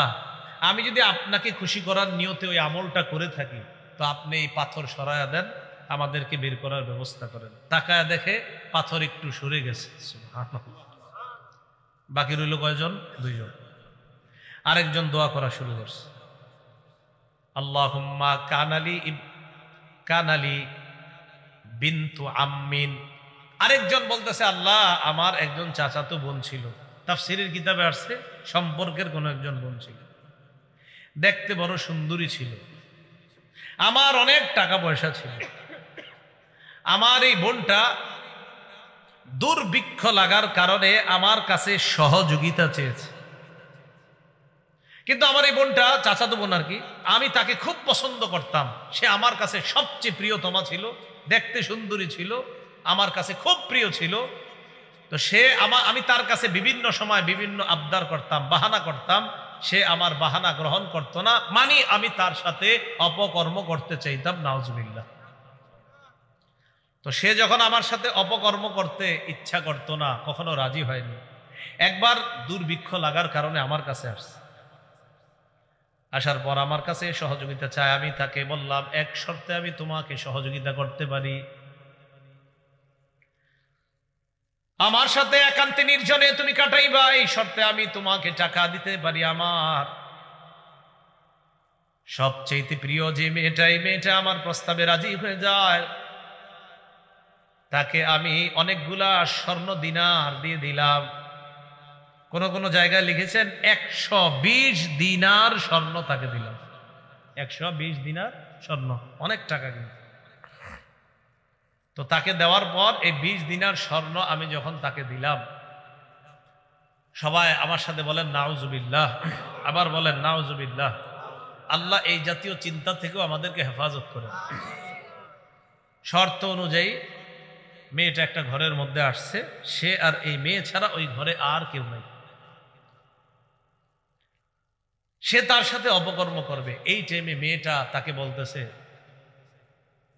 আমি যদি আপনাকে খুশি করার নিয়তে ওই আমলটা করে থাকি, তো আপনি এই পাথর সরায়া দেন, আমাদেরকে বের করার ব্যবস্থা করেন। তাকায় দেখে পাথর একটু সরে গেছে। বাকি রইল কয়জন? 2 জন। আরেকজন দোয়া করা শুরু করছে, আল্লাহুম্মা কানালি বিনতু আম্মিন। আরেকজন বলতেছে, আল্লাহ আমার একজন চাচাতো বোন ছিল, তাফসীরের কিতাবে আসছে সম্পর্কের কোন একজন বোন ছিল, দেখতে বড় সুন্দরী ছিল, আমার অনেক টাকা পয়সা ছিল, আমার এই বোনটা দুর্ভিক্ষ লাগার কারণে আমার কাছে সহযোগিতা চেয়েছে, কিন্তু আমার এই বোনটা চাচাতো বোন আর কি, আমি তাকে খুব পছন্দ করতাম, সে আমার কাছে সবচেয়ে প্রিয়তমা ছিল, দেখতে সুন্দরী ছিল, আমার কাছে খুব প্রিয় ছিল। তো সে আমি তার কাছে বিভিন্ন সময় বিভিন্ন আবদার করতাম, বাহানা করতাম, সে আমার বাহানা গ্রহণ করত না, মানে আমি তার সাথে অপকর্ম করতে চাইতাম, নাউজুবিল্লাহ। তো সে যখন আমার সাথে অপকর্ম করতে ইচ্ছা করত না, কখনো রাজি হয়নি, একবার দুর্ভিক্ষ লাগার কারণে আমার কাছে আসছে। আসার পর আমার কাছে সহযোগিতা চায়, আমি তাকে বললাম এক শর্তে আমি তোমাকে সহযোগিতা করতে পারি, আমার সাথে একান্তে নির্জনে তুমি কাটাইবা, এই শর্তে আমি তোমাকে টাকা দিতে পারি। আমার সবচেয়ে প্রিয় যে মেয়েটা আমার প্রস্তাবে রাজি হয়ে যায়, তাকে আমি অনেকগুলা স্বর্ণ দিনার দিয়ে দিলাম। কোন কোন জায়গায় লিখেছেন 120 দিনার স্বর্ণ তাকে দিলাম। 120 দিনার স্বর্ণ, অনেক টাকা কিন্তু। তো তাকে দেওয়ার পর এই 20 দিনার স্বর্ণ আমি যখন তাকে দিলাম, সবাই আমার সাথে বলেন নাউজুবিল্লাহ, আবার বলেন নাউজুবিল্লাহ। আল্লাহ এই জাতীয় চিন্তা থেকেও আমাদেরকে হেফাজত করেন। শর্ত অনুযায়ী মেয়েটা একটা ঘরের মধ্যে আসছে, সে আর এই মেয়ে ছাড়া ওই ঘরে আর কেউ নাই, সে তার সাথে অপকর্ম করবে। এই টাইমে মেয়েটা তাকে বলতেছে,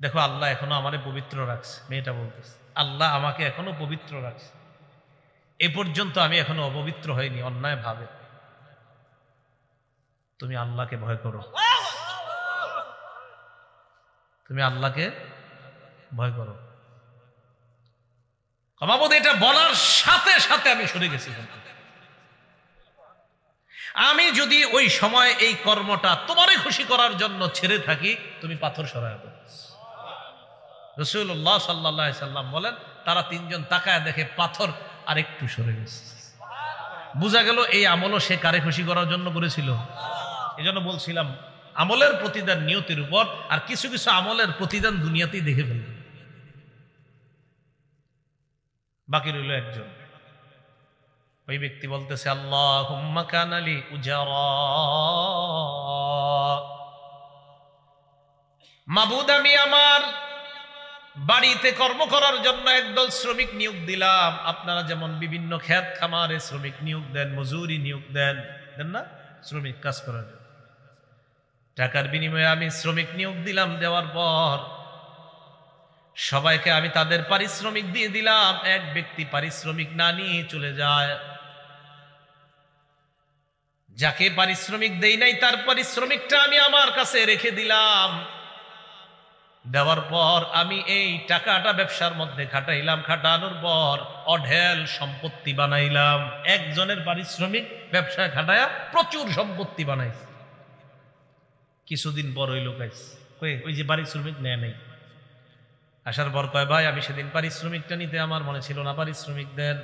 দেখো আল্লাহ এখনো আমারে পবিত্র রাখছে। মেয়েটা বলতেছে, আল্লাহ আমাকে এখনো পবিত্র রাখছে, এ পর্যন্ত আমি এখনো অপবিত্র হইনি অন্যায় ভাবে, তুমি আল্লাহকে ভয় করো, তুমি আল্লাহকে ভয় করো। মাবুদ এটা বলার সাথে সাথে আমি সরে গেছি। আমি যদি ওই সময় এই কর্মটা তোমারে খুশি করার জন্য ছেড়ে থাকি, তুমি পাথর সরায় দাও। রাসূলুল্লাহ সাল্লাল্লাহু আলাইহি সাল্লাম বলেন, তারা তিনজন তাকায় দেখে পাথর আরেকটু সরে গেছে। বোঝা গেল এই আমলও সে কারে খুশি করার জন্য করেছিল। এই জন্য বলছিলাম আমলের প্রতিদান নিয়তের উপর, আর কিছু কিছু আমলের প্রতিদান দুনিয়াতেই দেখে ফেলবে। বাকি রইল একজন, ওই ব্যক্তি বলতেছে আল্লাহুম্মা কানা লি উজারা, মাবুদ আমি আমার বাড়িতে কর্ম করার জন্য একদল শ্রমিক নিয়োগ দিলাম। আপনারা যেমন বিভিন্ন ক্ষেত খামারে শ্রমিক নিয়োগ দেন, মজুরি নিয়োগ দেন, দেন না, শ্রমিক কাজ করার জন্য। টাকার বিনিময়ে আমি শ্রমিক নিয়োগ দিলাম, দেওয়ার পর সবাইকে আমি তাদের পারিশ্রমিক দিয়ে দিলাম। এক ব্যক্তি পারিশ্রমিক না নিয়ে চলে যায়। যাকে পারিশ্রমিক দেই নাই তার পারিশ্রমিকটা আমি আমার কাছে রেখে দিলাম। দেওয়ার পর আমি এই টাকাটা ব্যবসার মধ্যে খাটাইলাম, খাটানোর পর অঢেল সম্পত্তি বানাইলাম। একজনের পারিশ্রমিক ব্যবসায় খাটায়া প্রচুর সম্পত্তি বানাইছে। কিছুদিন পর ওই লোক আইছে, ওই যে পারিশ্রমিক নেয় নাই, আসার পর কয় ভাই আমি সেদিন পারিশ্রমিকটা নিতে আমার মনে ছিল না, পারিশ্রমিক দেন।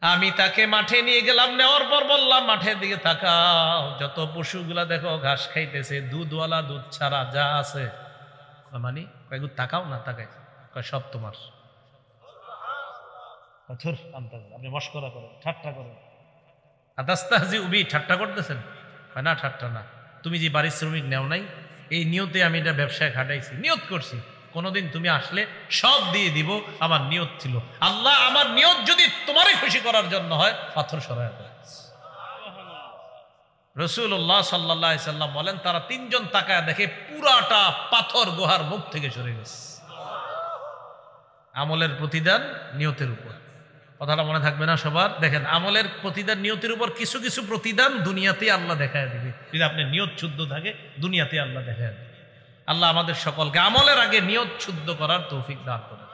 আমি তাকে মাঠে নিয়ে গেলাম, নেওয়ার পর বললাম মাঠের দিকে তাকাও, যত পশুগুলা দেখো ঘাস খাইতেছে, দুধওয়ালা দুধ ছাড়া যা আছে, মানে কয়েকগুলো তাকাও না, তাকাই কয় সব তোমার। আপনি মস্করা করেন, ঠাট্টা করেন, আদাস্তাহজি উবি ঠাট্টা করতেছেন? না ঠাট্টা না, তুমি যে পারিশ্রমিক নেও নাই এই নিয়তে আমি এটা ব্যবসায় খাটাইছি, নিয়ত করছি কোনোদিন তুমি আসলে সব দিয়ে দিব, আমার নিয়ত ছিল। আল্লাহ আমার নিয়ত যদি তোমারই খুশি করার জন্য হয়, পাথর সরায় দাও। রাসূলুল্লাহ সাল্লাল্লাহু আলাইহি সাল্লাম বলেন, তারা তিনজন তাকায় দেখে পুরাটা পাথর গুহার মুখ থেকে সরে গেছে। আমলের প্রতিদান নিয়তের উপর, কথাটা মনে থাকবে না সবার? দেখেন, আমলের প্রতিদান নিয়তের উপর, কিছু কিছু প্রতিদান দুনিয়াতে আল্লাহ দেখায় দিবে। যদি আপনি নিয়ত শুদ্ধ থাকে, দুনিয়াতে আল্লাহ দেখায় দিবে। আল্লাহ আমাদের সকলকে আমলের আগে নিয়ত শুদ্ধ করার তৌফিক দান করেন।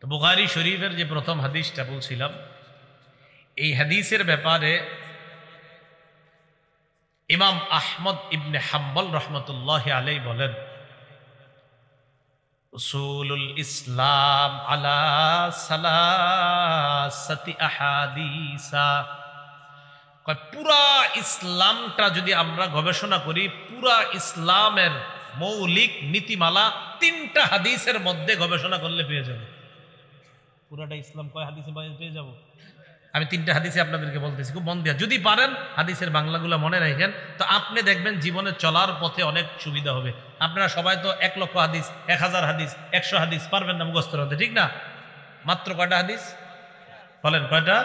তো বুখারী শরীফের যে প্রথম হাদিসটা বলছিলাম, এই হাদিসের ব্যাপারে ইমাম আহমদ ইবনে হাম্বল রহমতুল্লাহি আলাইহি বলেন, উসুলুল ইসলাম আলা সালাসাতি আহাদিসা। পুরা ইসলামটা যদি আমরা গবেষণা করি, পুরা ইসলামের মৌলিক নীতিমালা তিনটা হাদিসের মধ্যে গবেষণা করলে পেয়ে যাব। পুরাটা ইসলাম কয় হাদিসে পেয়ে যাব? আমি তিনটা হাদিসে আপনাদেরকে বলতেছি, খুব মন দিয়া যদি পারেন হাদিসের বাংলাগুলো মনে রাখেন, তো আপনি দেখবেন জীবনে চলার পথে অনেক সুবিধা হবে। আপনারা সবাই তো 1 লক্ষ হাদিস, 1000 হাদিস, 100 হাদিস পারবেন না মুখস্থ করতে, ঠিক না? মাত্র কয়টা হাদিস বলেন, কয়টা?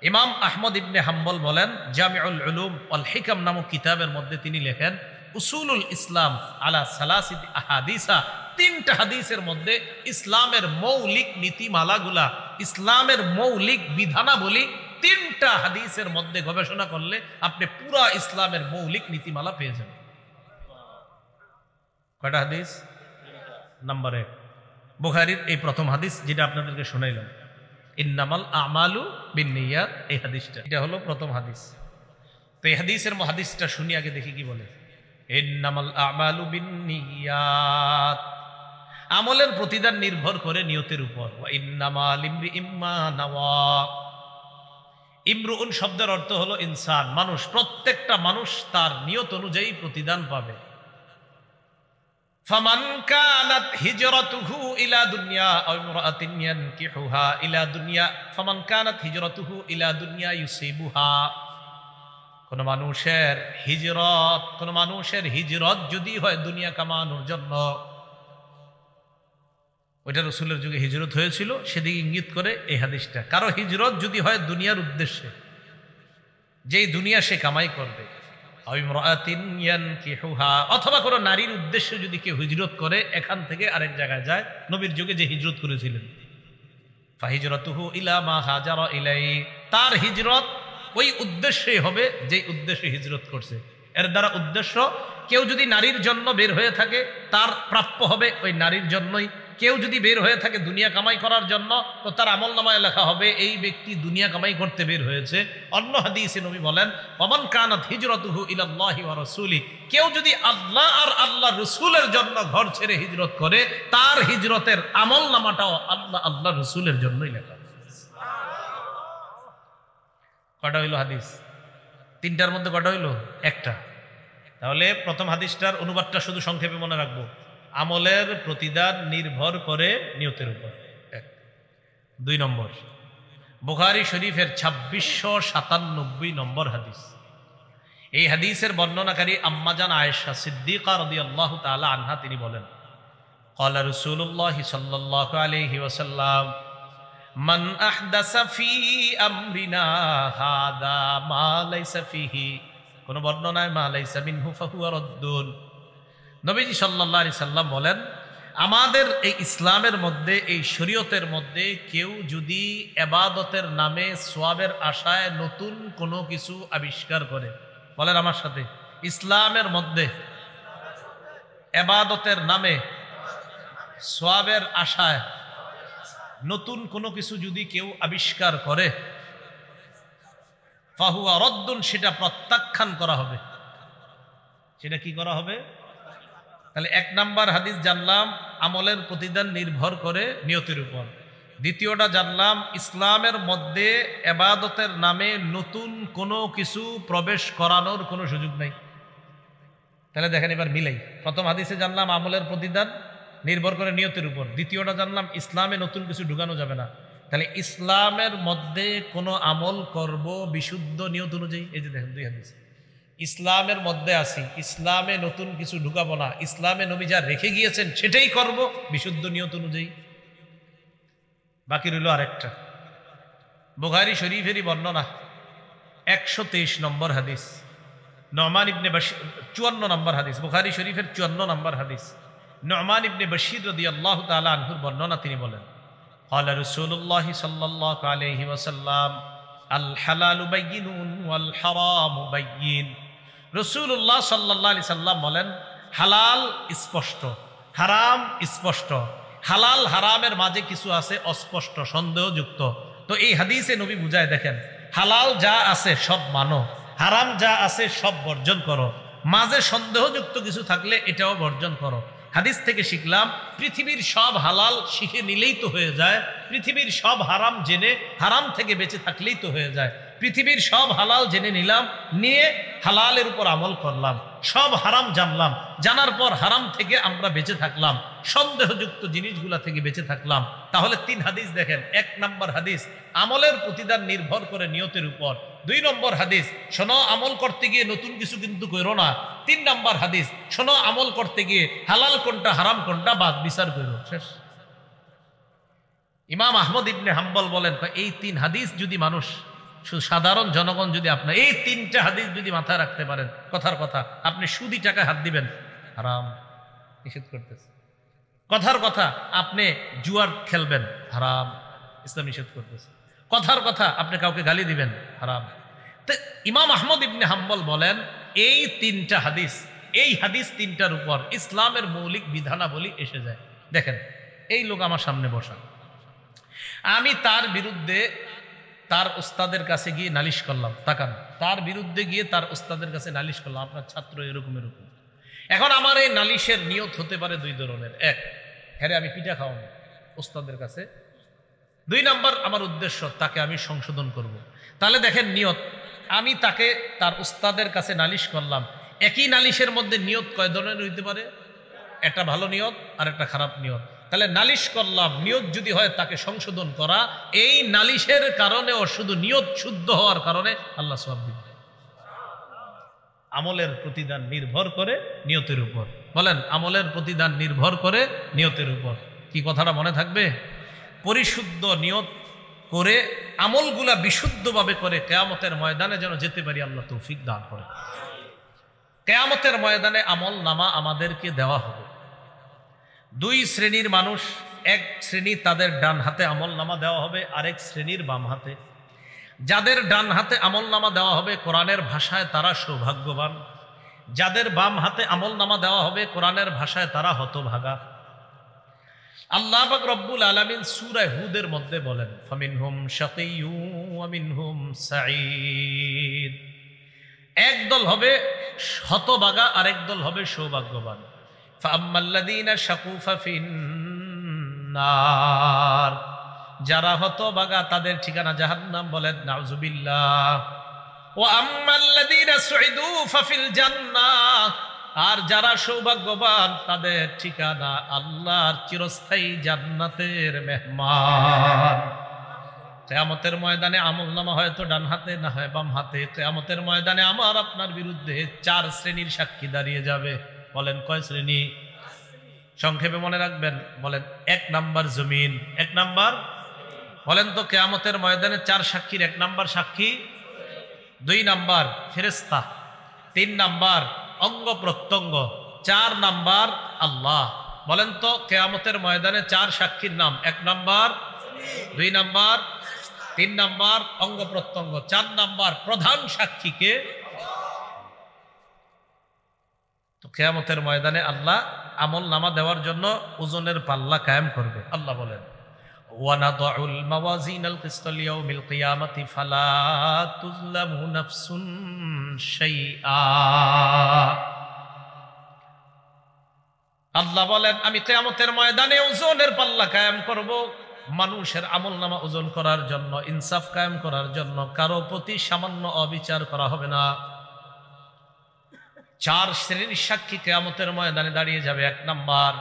ইমাম আহমদ ইবনে হাম্বল বলেন, জামিউল উলুম ওয়াল হিকাম নামক কিতাবের মধ্যে তিনি লেখেন, উসুলুল ইসলাম আলা সালাসিতি আহাদিসা, তিনটা হাদিসের মধ্যে ইসলামের মৌলিক নীতিমালাগুলা, ইসলামের মৌলিক বিধানাবলী তিনটা হাদিসের মধ্যে গবেষণা করলে আপনি পুরা ইসলামের মৌলিক নীতিমালা পেয়ে যাবেন। কয়টা হাদিস? নাম্বার 1 বুখারীর এই প্রথম হাদিস, যেটা আপনাদেরকে শোনাইলাম, ইন্নামাল আমালু বিন্নিয়াত, এই হাদিসটা, এটা হলো প্রথম হাদিস। তো এই হাদিসের হাদিসটা শুনি আগে, দেখি কি বলে। ইন্নামাল আমালু বিন্নিয়াত, আমলের প্রতিদান নির্ভর করে নিয়তের উপর। ওয়া ইন্নামাল ইমরিইম মা নাওয়া, ইমরুউন শব্দের অর্থ হলো ইনসান, মানুষ। প্রত্যেকটা মানুষ তার নিয়ত অনুযায়ী প্রতিদান পাবে। ফামান কানাত হিজরাতুহু ইলা দুনিয়া আও ইমরাআতিন ইয়ানকিহুহা ইলা দুনিয়া, ফামান কানাত হিজরাতুহু ইলা দুনিয়া ইউসিবুহা, কোন মানুষের হিজরত যদি হয় দুনিয়া কামানোর জন্য, ওইটা রাসূলের যুগে হিজরত হয়েছিল, সেদিকে ইঙ্গিত করে এই হাদিসটা। কারো হিজরত যদি হয় দুনিয়ার উদ্দেশ্যে, যেই দুনিয়া সে কামাই করবে, অথবা কোনো নারীর উদ্দেশ্যে যদি কেউ হিজরত করে, এখান থেকে আরেক জায়গায় যায়, নবীর যুগে যে হিজরত করেছিলেন, ফাহিজরাতুহু ইলা মা হাজারা ইলাইহি, তার হিজরত ওই উদ্দেশ্যেই হবে যেই উদ্দেশ্যে হিজরত করছে। এর দ্বারা উদ্দেশ্য, কেউ যদি নারীর জন্য বের হয়ে থাকে, তার প্রাপ্য হবে ওই নারীর জন্যই। কেউ যদি বের হয়ে থাকে দুনিয়া কামাই করার জন্য, তো তার আমলনামায় লেখা হবে এই ব্যক্তি দুনিয়া কামাই করতে বের হয়েছে। অন্য হাদিসে নবী বলেন, ওমান কানাত হিজরতুহু ইলাল্লাহি ওয়া রাসূলি, কেউ যদি আল্লাহ আর আল্লাহ রাসূলের জন্য ঘর ছেড়ে হিজরত করে, তার হিজরতের আমলনামাটাও আল্লাহ আল্লাহ রাসূলের জন্যই লেখা। কটা হইল হাদিস? তিনটার মধ্যে কটা হইল? একটা। তাহলে প্রথম হাদিসটার অনুবাদটা শুধু সংক্ষেপে মনে রাখবো, আমলের প্রতিদান নির্ভর করে নিয়তের উপর। 2 নম্বর, বুখারী শরীফের 2697 নম্বর হাদিস। এই হাদিসের বর্ণনাকারী আম্মাজান আয়েশা সিদ্দিকা রাদিয়াল্লাহু তাআলা আনহা, তিনি বলেন, ক্বালা রাসূলুল্লাহ সাল্লাল্লাহু আলাইহি ওয়াসাল্লাম, মান আহদাসা ফি আমরিনা হাদা মা লাইসা ফিহি, কোন বর্ণনায় মা লাইসা মিনহু ফাহুয়া রাদ্দুন। নবীজি সাল্লাল্লাহু আলাইহি সাল্লাম বলেন, আমাদের এই ইসলামের মধ্যে, এই শরীয়তের মধ্যে কেউ যদি ইবাদতের নামে সওয়াবের আশায় নতুন কোনো কিছু আবিষ্কার করে, বলেন আমার সাথে, ইসলামের মধ্যে ইবাদতের নামে সওয়াবের আশায় নতুন কোনো কিছু যদি কেউ আবিষ্কার করে, ফাহুয়া রাদ্দুন, সেটা প্রত্যাখ্যান করা হবে। সেটা কি করা হবে? তাহলে 1 নাম্বার হাদিস জানলাম আমলের প্রতিদান নির্ভর করে নিয়তের উপর। দ্বিতীয়টা জানলাম ইসলামের মধ্যে ইবাদতের নামে নতুন কোনো কিছু প্রবেশ করানোর কোনো সুযোগ নাই। তাহলে দেখেন এবার মিলাই, প্রথম হাদিসে জানলাম আমলের প্রতিদান নির্ভর করে নিয়তের উপর, দ্বিতীয়টা জানলাম ইসলামে নতুন কিছু ঢুকানো যাবে না। তাহলে ইসলামের মধ্যে কোনো আমল করব বিশুদ্ধ নিয়ত অনুযায়ী। এই যে দেখেন 2 হাদিস, ইসলামের মধ্যে আছি, ইসলামে নতুন কিছু ঢুকাবো না, ইসলামে নবী যা রেখে গিয়েছেন সেটাই করব বিশুদ্ধ নিয়ত অনুযায়ী। বাকি রইল আরেকটা, বুখারী শরীফেরই বর্ণনা 123 নম্বর হাদিস, নুমান ইবনে বাশীর 54 নম্বর হাদিস, বুখারী শরীফের 54 নম্বর হাদিস, নুমান ইবনে বাশীর রাদিয়াল্লাহু তাআলা আনহুর বর্ণনা, তিনি বলেন, ক্বালা রাসূলুল্লাহ সাল্লাল্লাহু আলাইহি ওয়াসাল্লাম, আল হালালু বাইয়িনুন ওয়াল হারামু বাইয়িন। রাসূলুল্লাহ সাল্লাল্লাহু আলাইহি সাল্লাম বলেন, হালাল স্পষ্ট, হারাম স্পষ্ট। হালাল হারামের মাঝে কিছু আছে অস্পষ্ট, সন্দেহযুক্ত। তো এই হাদিসে নবী বুঝায়, দেখেন, হালাল যা আছে সব মানো, হারাম যা আছে সব বর্জন করো, মাঝে সন্দেহযুক্ত কিছু থাকলে এটাও বর্জন করো। হাদিস থেকে শিখলাম পৃথিবীর সব হালাল শিখে নিলেই তো হয়ে যায়, পৃথিবীর সব হারাম জেনে হারাম থেকে বেঁচে থাকলেই তো হয়ে যায়। পৃথিবীর সব হালাল জেনে নিলাম, নিয়ে হালালের উপর আমল করলাম, সব হারাম জানলাম, জানার পর হারাম থেকে আমরা বেঁচে থাকলাম, সন্দেহযুক্ত জিনিসগুলা থেকে বেঁচে থাকলাম। তাহলে 3 হাদিস দেখেন। 1 নম্বর হাদিস, আমলের প্রতিদান নির্ভর করে নিয়তের উপর। 2 নম্বর হাদিস, শোনো আমল করতে গিয়ে নতুন কিছু কিন্তু করো না। 3 নম্বর হাদিস, শোনো আমল করতে গিয়ে হালাল কোনটা হারাম কোনটা বাদ বিচার করো। শেষ। ইমাম আহমদ ইবনে হাম্বল বলেন, এই 3 হাদিস যদি মানুষ, সাধারণ জনগণ যদি আপনার এই 3টা হাদিস যদি মাথায় রাখতে পারেন, কথার কথা, আপনি সুদি টাকায় হাত দিবেন, হারাম, নিষেধ করতেছে। কথার কথা, আপনি জুয়ার খেলবেন, হারাম, ইসলাম নিষেধ করতেছে। কথার কথা, আপনি কাউকে গালি দিবেন, হারাম। তো ইমাম আহমদ ইবনে হাম্বল বলেন, এই 3টা হাদিস, এই হাদিস 3টার উপর ইসলামের মৌলিক বিধানাবলী এসে যায়। দেখেন, এই লোক আমার সামনে বসা, আমি তার বিরুদ্ধে তার উস্তাদের কাছে গিয়ে নালিশ করলাম, তাকান, তার বিরুদ্ধে গিয়ে তার উস্তাদের কাছে নালিশ করলাম, আপনার ছাত্র এরকম এরকম। এখন আমার এই নালিশের নিয়ত হতে পারে 2 ধরনের। 1, হ্যাঁ আমি পিঠা খাওয়াবো উস্তাদের কাছে। 2 নম্বর, আমার উদ্দেশ্য তাকে আমি সংশোধন করব। তাহলে দেখেন নিয়ত, আমি তাকে তার উস্তাদের কাছে নালিশ করলাম, একই নালিশের মধ্যে নিয়ত কয় ধরনের হইতে পারে? একটা ভালো নিয়ত আর একটা খারাপ নিয়ত। তাহলে নালিশ করলাম, নিয়ত যদি হয় তাকে সংশোধন করা, এই নালিশের কারণেও শুধু নিয়ত শুদ্ধ হওয়ার কারণে আল্লাহ সওয়াব দিবেন। আমলের প্রতিদান নির্ভর করে নিয়তের উপর। বলেন, আমলের প্রতিদান নির্ভর করে নিয়তের উপর। কি কথাটা মনে থাকবে? পরিশুদ্ধ নিয়ত করে আমলগুলা বিশুদ্ধভাবে করে কিয়ামতের ময়দানে যেন যেতে পারি, আল্লাহ তৌফিক দান করে। কিয়ামতের ময়দানে আমল নামা আমাদেরকে দেওয়া হবে। 2 শ্রেণীর মানুষ, 1 শ্রেণী তাদের ডান হাতে আমল নামা দেওয়া হবে, আরেক শ্রেণীর বাম হাতে। যাদের ডান হাতে আমল নামা দেওয়া হবে, কোরআনের ভাষায় তারা সৌভাগ্যবান। যাদের বাম হাতে আমল নামা দেওয়া হবে, কোরআনের ভাষায় তারা হতভাগা। আল্লাহ পাক রব্বুল আলামিন সূরা হুদের মধ্যে বলেন, ফামিনহুম শাকিয়্যুন ওয়া মিনহুম সাঈদ। একদল হবে হতভাগা, আরেক দল হবে সৌভাগ্যবান। ফাআম্মাল্লাযীনা শাকু ফাফিন্নার, যারা হতভাগা তাদের ঠিকানা জাহান্নাম, বলেন নাউযুবিল্লাহ। ওয়া আম্মাল্লাযীনা সুইদু ফাফিল জান্নাহ, আর যারা সৌভাগ্যবান তাদের ঠিকানা আল্লাহর চিরস্থায়ী জান্নাতের মেহমান। কিয়ামতের ময়দানে আমলনামা হয়তো ডান হাতে না হয় বাম হাতে। কিয়ামতের ময়দানে আমার আপনার বিরুদ্ধে 4 শ্রেণীর সাক্ষী দাঁড়িয়ে যাবে। বলেন কয় শ্রেণী? সংক্ষেপে মনে রাখবেন। বলেন 1 নাম্বার জমিন। 1 নাম্বার বলেন তো, কিয়ামতের ময়দানে 4 সাক্ষীর 1 নাম্বার সাক্ষী, 2 নাম্বার ফেরেশতা, 3 নাম্বার অঙ্গ প্রত্যঙ্গ, 4 নাম্বার আল্লাহ। বলেন তো কিয়ামতের ময়দানে 4 সাক্ষীর নাম, 1 নাম্বার, 2 নাম্বার, 3 নাম্বার অঙ্গ প্রত্যঙ্গ, 4 নাম্বার প্রধান সাক্ষীকে। তো কিয়ামতের ময়দানে আল্লাহ আমল নামা দেওয়ার জন্য ওজনের পাল্লা কায়েম করবে। আল্লাহ বলেন, ওয়ানাদউল মাওয়াজিনাল কিসতা লিয়াউমিল কিয়ামাতি ফালা তুযলামু নাফসুন শাইআ। আল্লাহ বলেন, আমি কিয়ামতের ময়দানে ওজনের পাল্লা কায়েম করব, মানুষের আমলনামা ওজন করার জন্য, ইনসাফ কায়েম করার জন্য। কারো প্রতি সামান্য অবিচার করা হবে না। 4 শ্রেণীর সাক্ষী কিয়ামতের ময়দানে দাঁড়িয়ে যাবে। 1 নাম্বার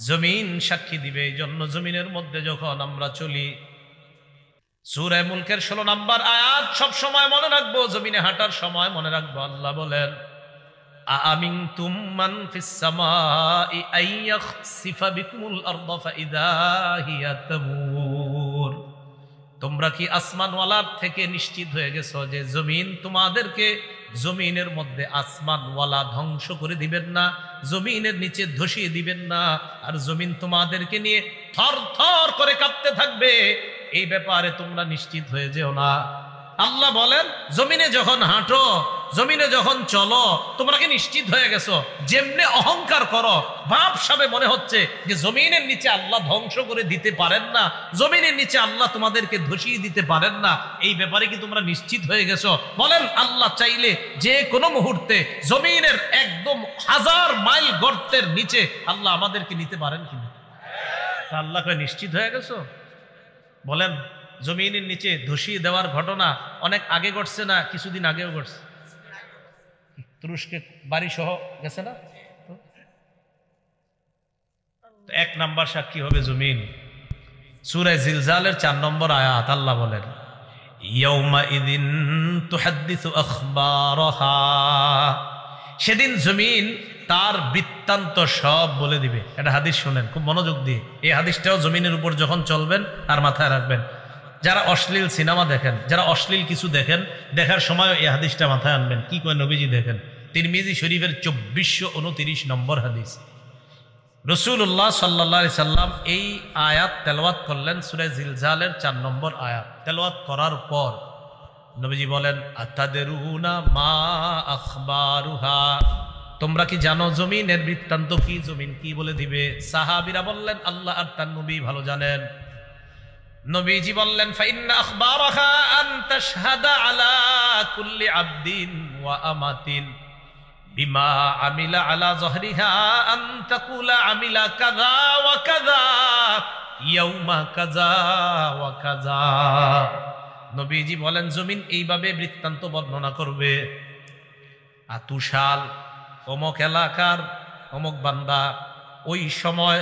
জমিন সাক্ষী দিবে। এই জন্য জমিনের মধ্যে যখন আমরা চলি, সূরা মুলকের 16 নাম্বার আয়াত সব সময় মনে রাখবো, জমিনে হাঁটার সময় মনে রাখবো। আল্লাহ বলেন, আমিনতুম মান ফিস সামাই আইয়াখসিফা বিকুমুল আরদা ফাইদা হিয়া তামুর। তোমরা কি আসমানওয়ালার থেকে নিশ্চিত হয়ে গেছো যে জমিন তোমাদেরকে, জমিনের মধ্যে আসমানওয়ালা ধ্বংস করে দিবেন না, জমিনের নিচে ধসিয়ে দিবেন না, আর জমিন তোমাদেরকে নিয়ে থর থর করে কাঁপতে থাকবে। এই ব্যাপারে তোমরা নিশ্চিত হয়ে যেও না। আল্লাহ বলেন, জমিনে যখন হাঁটো, জমিনে যখন চলো, তোমরা কি নিশ্চিত হয়ে গেছো? যেমনে অহংকার করো, ভাবসাবে মনে হচ্ছে যে জমিনের নিচে আল্লাহ ধ্বংস করে দিতে পারেন না, জমিনের নিচে আল্লাহ তোমাদেরকে ধসিয়ে দিতে পারেন না, এই ব্যাপারে কি তোমরা নিশ্চিত হয়ে গেছো? বলেন, আল্লাহ চাইলে যে কোনো মুহূর্তে জমিনের একদম 1000 মাইল গর্তের নিচে আল্লাহ আমাদেরকে নিতে পারেন কিনা? আল্লাহ কয় নিশ্চিত হয়ে গেছো? বলেন, জমিনের নিচে ধসিয়ে দেওয়ার ঘটনা অনেক আগে ঘটছে না কিছুদিন আগেও ঘটছে? তুরস্কে বাড়ি সহ গেছে না? 1 নাম্বার সাক্ষী হবে জমিন। সূরা জিলজালের 4 নম্বর আয়াত আল্লাহ বলেন, ইয়াউমা ইযিন তুহাদ্দিসু আখবারাহা। সেদিন জমিন তার বৃত্তান্ত সব বলে দিবে। এটা হাদিস শুনেন খুব মনোযোগ দিয়ে। এই হাদিসটাও জমিনের উপর যখন চলবেন আর মাথায় রাখবেন। যারা অশ্লীল সিনেমা দেখেন, যারা অশ্লীল কিছু দেখেন, দেখার সময় এই হাদিসটা মাথায় আনবেন। কি কয় নবীজি দেখেন, তিরমিজি শরীফের 2429 নম্বর হাদিস। রাসূলুল্লাহ সাল্লাল্লাহু আলাইহি সাল্লাম এই আয়াত তেলাওয়াত করলেন, সূরা জিলজালের 4 নম্বর আয়াত তেলাওয়াত করার পর নবীজি বলেন, আতাদরুনা মা আখবারুহা। তোমরা কি জানো জমিনের বৃত্তান্ত কি? জমিন কি বলে দিবে? সাহাবীরা বললেন, আল্লাহ আর তার নবী ভালো জানেন। নবীজি বললেন, ফাইন্না আখবারাহা আন তাশহাদা আলা কুল্লি আবদিন ওয়া আমাতিন বিমা আমিলা আলা যহরিহা আন তাকুলা আমিলা কাযা ওয়া কাযা ইয়াউমা কাযা ওয়া কাযা। নবীজি বলেন, জমিন এইভাবে বৃত্তান্ত বর্ণনা করবে, আতুশাল অমুক এলাকার অমুক বান্দা ওই সময়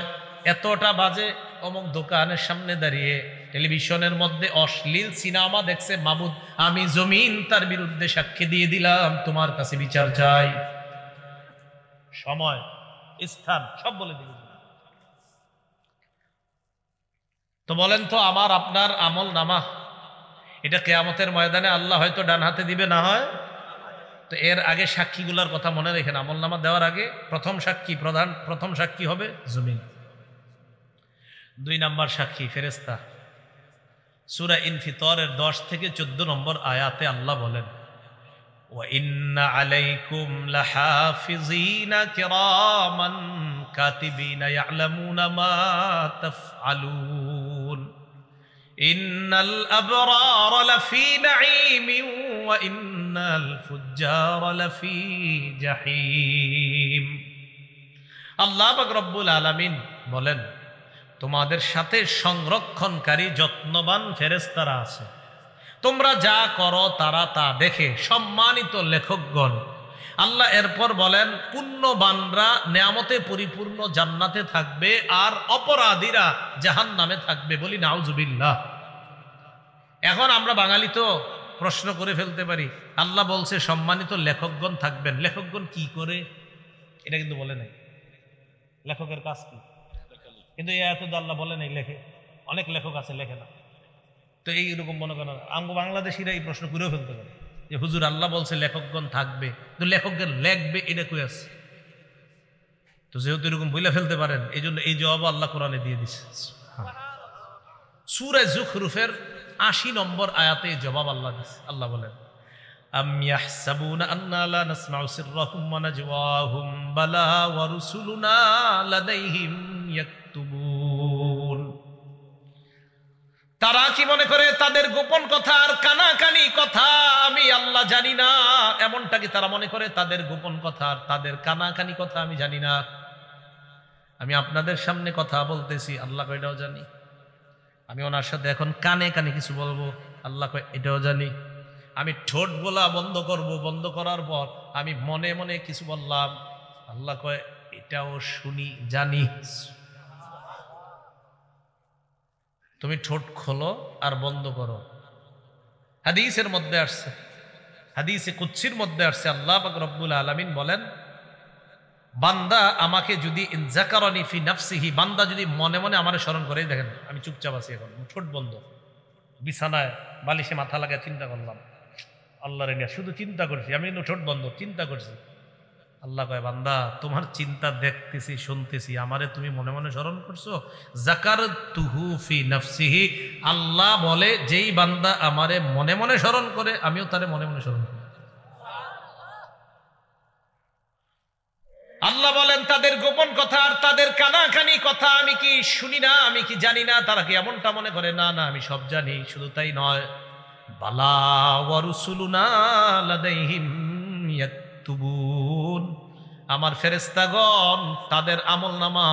এতটা বাজে অমুক দোকানের সামনে দাঁড়িয়ে টেলিভিশনের মধ্যে অশ্লীল সিনেমা দেখছে। মাবুদ, আমি জমিন তার বিরুদ্ধে সাক্ষী দিয়ে দিলাম, তোমার কাছে বিচার চাই। সময়, স্থান সব বলে দিল। তো বলেন তো, আমার আপনার আমল নামা এটা কিয়ামতের ময়দানে আল্লাহ হয়তো ডান হাতে দিবে, না হয়। তো এর আগে সাক্ষীগুলোর কথা মনে রেখেন। আমল নামা দেওয়ার আগে প্রথম সাক্ষী হবে জমিন। 2 নাম্বার সাক্ষী ফেরেশতা। সূরা ইনফিতরের 10 থেকে 14 নম্বর আয়াতে আল্লাহ বলেন, ওয়া ইন্না আলাইকুম লাহাফিজিনা কিরামান কাতিবিনা ইয়ালামুনা মা তাফআলুন ইন্নাল আবরারা লাফি নাঈমিন ওয়া ইন্নাল ফুজ্জারা লাফি জাহিম। আল্লাহ পাক রব্বুল আলামিন বলেন, তোমাদের সাথে সংরক্ষণকারী যত্নবান ফেরেশতারা আছে, তোমরা যা করো তারা তা দেখে। সম্মানিত লেখকগণ, আল্লাহ এরপর বলেন পুণ্যবানরা নেয়ামতে পরিপূর্ণ জান্নাতে থাকবে আর অপরাধীরা জাহান্নামে থাকবে। বলি নাউজুবিল্লাহ। এখন আমরা বাঙালি তো প্রশ্ন করে ফেলতে পারি, আল্লাহ বলছে সম্মানিত লেখকগণ থাকবেন, লেখকগণ কি করে? এটা কিন্তু বলে নাই লেখকের কাজ কি, কিন্তু এত আল্লাহ বলে নাই লেখে। অনেক লেখক আছে লেখে না। তো এইরকম মনে করেন আঙ্গ বাংলাদেশিরা এই প্রশ্ন করেও ফেলতে পারে যে হুজুর আল্লাহ বলছে লেখকগণ থাকবে, তো লেখকগণ লেখবে এটা কই আছে? তো যেহেতু এরকম বইলা ফেলতে পারেন, এই জন্য এই জবাব আল্লাহ কোরআনে দিয়ে দিচ্ছে। সূরা যুখরুফের ৮০ নম্বর আয়াতে জবাব আল্লাহ দিচ্ছে। আল্লাহ বলেন, আম ইয়াহসাবুনা আন্না লা নাসমাউ সিররাহুম ওয়া নাজওয়াহুম বালা ওয়া রুসুলুনা লাদাইহিম ইয়াকতুবুন। তারা কি মনে করে তাদের গোপন কথা আর কানাকানি কথা আমি আল্লাহ জানি না? এমনটা কি তারা মনে করে তাদের গোপন কথা আর তাদের কানাকানি কথা আমি জানি না? আমি আপনাদের সামনে কথা বলতেছি, আল্লাহ কয় এটাও জানি। আমি ওনার সাথে এখন কানে কানে কিছু বলবো, আল্লাহ কয় এটাও জানি। আমি ঠোঁট বলা বন্ধ করব, বন্ধ করার পর আমি মনে মনে কিছু বললাম, আল্লাহ কয় এটাও শুনি, জানি। তুমি ঠোঁট খোলো আর বন্ধ করো। হাদিসের মধ্যে আসছে, হাদিসে কুদসির মধ্যে আসছে, আল্লাহ পাক রব্বুল আলামিন বলেন, বান্দা আমাকে যদি যাকারানি ফি নাফসিহি, বান্দা যদি মনে মনে আমারে স্মরণ করে, দেখেন আমি চুপচাপ আছি এখন, ঠোঁট বন্ধ, বিছানায় বালিশে মাথা লাগায় চিন্তা করলাম, আল্লাহর নিয়ে শুধু চিন্তা করছি, আমি কিন্তু ঠোঁট বন্ধ চিন্তা করছি। আল্লাহ কয় বান্দা তোমার চিন্তা দেখতেছি, শুনতেছি, আমারে তুমি মনে মনে স্মরণ করছো। যাকারতুহু ফি নাফসিহি, আল্লাহ বলে যেই বান্দা আমারে মনে মনে স্মরণ করে আমিও তারে মনে মনে স্মরণ করি। আল্লাহ বলেন তাদের গোপন কথা আর তাদের কানাকানি কথা আমি কি শুনি না, আমি কি জানি না? তারা কি এমনটা মনে করে? না না, আমি সব জানি। শুধু তাই নয়, বালা ওয়া রুসুলুনা লাদাইহিম ইয়াকতুবুন, আমার ফেরেশতাগণ তাদের আমলনামা,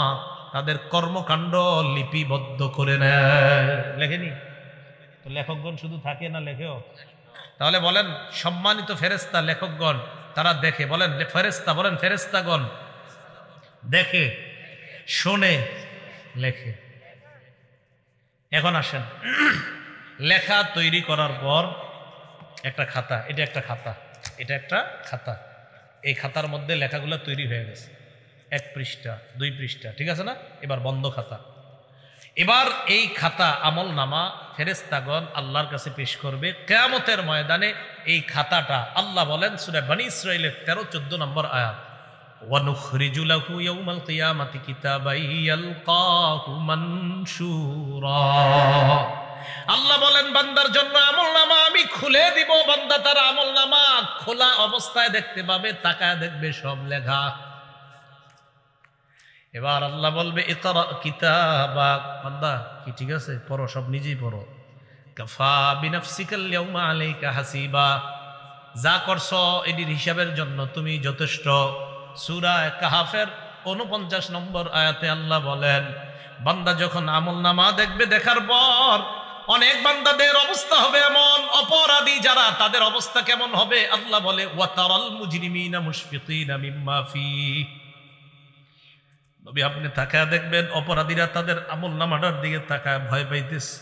তাদের কর্মকাণ্ড লিপিবদ্ধ করে নেয়। লেখেনি তো? লেখকগণ শুধু থাকে না, লেখেও। তাহলে বলেন সম্মানিত ফেরেশতা লেখকগণ তারা দেখে, বলেন ফেরেশতা, বলেন ফেরেশতাগণ দেখে, শোনে, লেখে। এখন আসেন, লেখা তৈরি করার পর একটা খাতা, এটা একটা খাতা, এটা একটা খাতা, এই খাতার মধ্যে লেখাগুলো তৈরি হয়ে গেছে, 1 পৃষ্ঠা 2 পৃষ্ঠা, ঠিক আছে না? এবার বন্ধ খাতা। এবার এই খাতা আমল নামা ফেরেশতাগণ আল্লাহর কাছে পেশ করবে কিয়ামতের ময়দানে। এই খাতাটা আল্লাহ বলেন সূরা বনী ইসরাঈলের 13-14 নম্বর আয়াত, ওয়া নুখরিজু লাহু ইয়াউমাল কিয়ামাতি কিতাবান ইয়ালকাহু মানশুরা। আল্লাহ বলেন বান্দার জন্য আমলনামা আমি খুলে দিব, বান্দা তার আমলনামা খোলা অবস্থায় দেখতে পাবে, তাকায় দেখবে সব লেখা। এবার আল্লাহ বলবে ইকরা কিতাবাক, বান্দা কি ঠিক আছে? পড়ো, সব নিজেই পড়ো। কাফা বিনাফসিকাল ইয়াউমা আলাইকা হাসিবা, যা করছো এটির হিসাবের জন্য তুমি যথেষ্ট। সূরা কাহাফের 49 নম্বর আয়াতে আল্লাহ বলেন বান্দা যখন আমলনামা দেখবে, দেখার পর অনেক বান্দাদের অবস্থা হবে এমন, অপরাধী যারা তাদের অবস্থা কেমন হবে? আল্লাহ বলে ওয়া তারাল মুজরিমিনা মুশফিকিনা মিম্মা ফি, নবী আপনি তাকায় দেখবেন অপরাধীরা তাদের আমলনামাটার দিকে তাকায় ভয় পাইতেছে,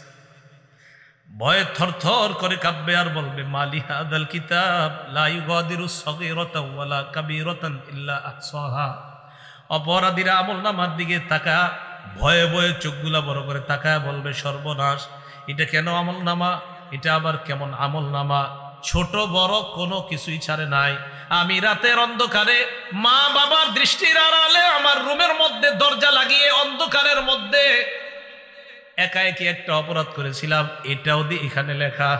ভয়ে থরথর করে কাঁপবে আর বলবে মালি হাদাল কিতাব লা ইউগাদিরু সগীরাতান ওয়ালা কাবীরাতান ইল্লা আহসাহা। অপরাধীরা আমলনামার দিকে তাকায় ভয়ে ভয়ে চোখগুলা বড় করে তাকায় বলবে সর্বনাশ, এটা কেন আমলনামা? এটা আবার কেমন আমলনামা? ছোট বড় কোনো কিছুই ছাড়ে নাই। আমি রাতের অন্ধকারে মা বাবার দৃষ্টির আড়ালে আমার রুমের মধ্যে দরজা লাগিয়ে অন্ধকারের মধ্যে একা একই একটা অপরাধ করেছিলাম, এটাও দিয়ে এখানে লেখা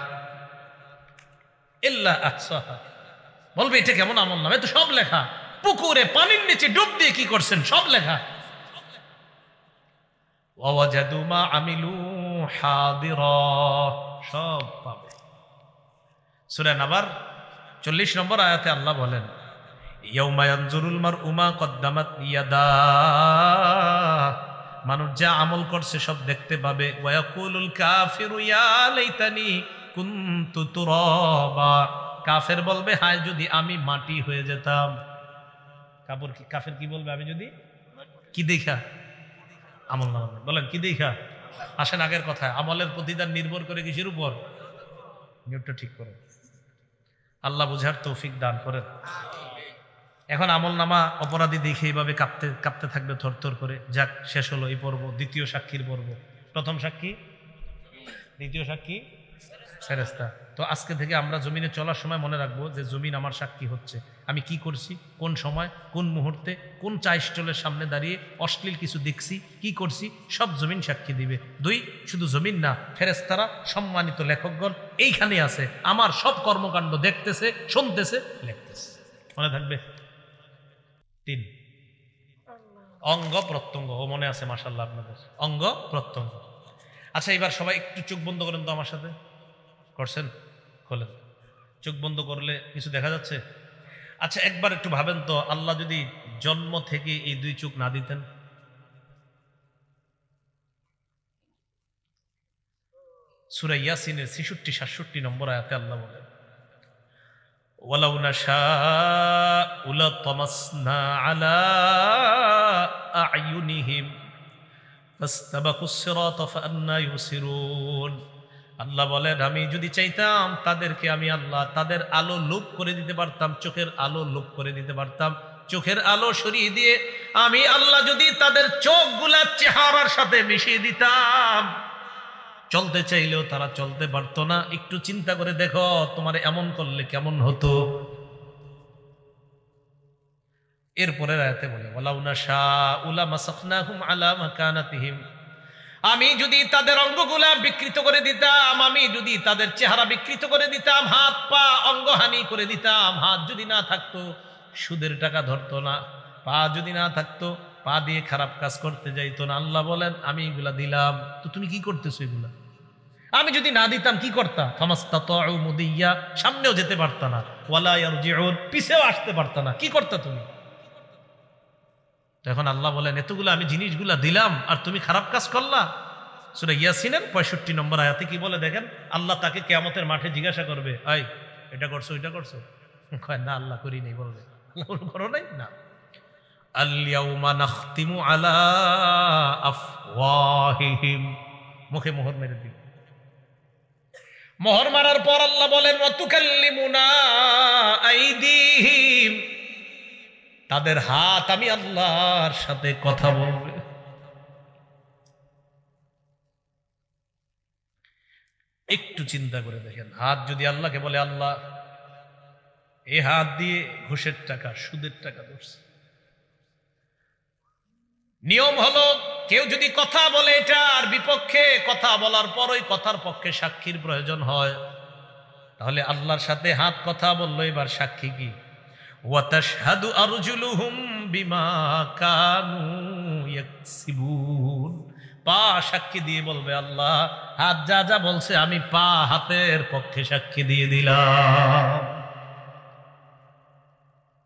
ইল্লা আহসাহা। বলবে এটা কেমন আমলনামা? তো সব লেখা। পুকুরে পানির নিচে ডুব দিয়ে কি করছেন? সব লেখা। ওয়াজাদু মা আমিলু হাদিরা, সব পাবে। সূরা নাবার 40 নম্বর আয়াতে আল্লাহ বলেন, ইয়াউমা ইয়ানজুরুল মারউ মা কদ্দামাত ইয়াদাহ, মানুষ যা আমল করছে সব দেখতে পাবে। ওয়া ইয়াকুলুল কাফিরু ইয়া লাইতানি কুনতু তুরাবা, কাফের বলবে হায় যদি আমি মাটি হয়ে যেতাম। কাফের কি বলবে? আমি যদি কি দেখা? আমল নামা। বলেন কি দেখা? আসেন আগের কথায়, আমলের প্রতিদান নির্ভর করে কিসের উপর? নিয়তটা ঠিক করে। আল্লাহ বুঝার তৌফিক দান করেন। এখন আমল নামা অপরাধী দেখে এইভাবে কাঁপতে কাঁপতে থাকবে থরথর করে। যাক, শেষ হলো এই পর্ব, দ্বিতীয় সাক্ষীর পর্ব। প্রথম সাক্ষী, দ্বিতীয় সাক্ষী ফেরেশতা। তো আজকে থেকে আমরা জমিনে চলার সময় মনে রাখবো যে জমিন আমার সাক্ষী হচ্ছে। আমি কি করছি, কোন সময়, কোন মুহূর্তে, কোন চা স্টলের সামনে দাঁড়িয়ে অশ্লীল কিছু দেখছি, কি করছি, সব জমিন সাক্ষী দিবে। 2, শুধু জমিন না, ফেরেশতারা সম্মানিত লেখকগণ এইখানে আছে, আমার সব কর্মকাণ্ড দেখতেছে, শুনতেছে, লিখতেছে। মনে থাকবে। 3, অঙ্গ প্রত্যঙ্গ। ও মনে আছে মাশাআল্লাহ আপনাদের, অঙ্গ প্রত্যঙ্গ। আচ্ছা, এবার সবাই একটু চোখ বন্ধ করেন তো আমার সাথে। করছেন? খোলেন। চোখ বন্ধ করলে কিছু দেখা যাচ্ছে? আচ্ছা, একবার একটু ভাবেন তো, আল্লাহ যদি জন্ম থেকে এই 2 চোখ না দিতেন? সূরা ইয়াসিনের 66-67 নম্বর আয়াতে আল্লাহ বলেন, ওয়ালাউ নাশাউ লাতামাসনা আলা আ'য়ুনিহিম ফাস্তাবাকুস সিরাতা ফাআন্না ইউসিরুন। আল্লাহ বলেন, আমি যদি চাইতাম তাদেরকে আমি আল্লাহ তাদের আলো লোপ করে দিতে পারতাম, চোখের আলো লোপ করে দিতে পারতাম। চোখের আলো সরিয়ে দিয়ে আমি আল্লাহ যদি তাদের চোখগুলা চেহারার সাথে মিশিয়ে দিতাম, চলতে চাইলেও তারা চলতে পারতো না। একটু চিন্তা করে দেখো, তোমার এমন করলে কেমন হতো। এরপরের আয়াতে বলে, ওয়ালাউ নাশাউ লামাসাখনাহুম আলা মাকানাতিহিম, আমি যদি তাদের অঙ্গগুলা বিকৃত করে দিতাম, আমি যদি তাদের চেহারা বিকৃত করে দিতাম, হাত পা অঙ্গহানি করে দিতাম। হাত যদি না থাকতো সুদের টাকা ধরতো না, পা যদি না থাকতো পা দিয়ে খারাপ কাজ করতে যাইতো না। আল্লাহ বলেন, আমি এগুলা দিলাম, তো তুমি কি করতেছো এগুলা? আমি যদি না দিতাম কি করতা? ফামাস্তাতাউ মুদিয়া, সামনেও যেতে পারতা না, ওয়ালা ইয়ারজিউন, পিছেও আসতে পারতা না। কি করতা তুমি? এখন আল্লাহ বলেন, এতগুলো আমি জিনিসগুলা দিলাম আর তুমি খারাপ কাজ করলা। সূরা ইয়াসিনের 65 নম্বর আয়াতে কি বলে দেখেন, আল্লাহ তাকে কিয়ামতের মাঠে জিজ্ঞাসা করবে, এই এটা করছো, এটা করছো? কয় না, আল্লাহ করি নাই। বলবে, আল্লাহ করো নাই? না। আল ইয়াউমা নাখতিমু আলা আফওয়াহিহিম, মুখে মোহর মেরে দিবে। মোহর মারার পর আল্লাহ বলেন, ওয়া তুকাল্লিমুনা আইদিহিম, তাদের হাত আমি আল্লাহর সাথে কথা বলবে। একটু চিন্তা করে দেখেন, হাত যদি আল্লাহকে বলে, আল্লাহ এই হাত দিয়ে ঘুষের টাকা, সুদের টাকা ধরছে। নিয়ম হলো, কেউ যদি কথা বলে এটার বিপক্ষে, কথা বলার পর ওই কথার পক্ষে সাক্ষীর প্রয়োজন হয়, তাহলে আল্লাহর সাথে হাত কথা বললো, এবার সাক্ষী কি? ওয়া তাশহাদু আরজুলুহুম বিমা কানু ইয়াকসিবুন, পা সাক্ষী দিয়ে বলবে, আল্লাহ হাত যা যা বলছে আমি পা হাতের পক্ষে সাক্ষী দিয়ে দিলাম।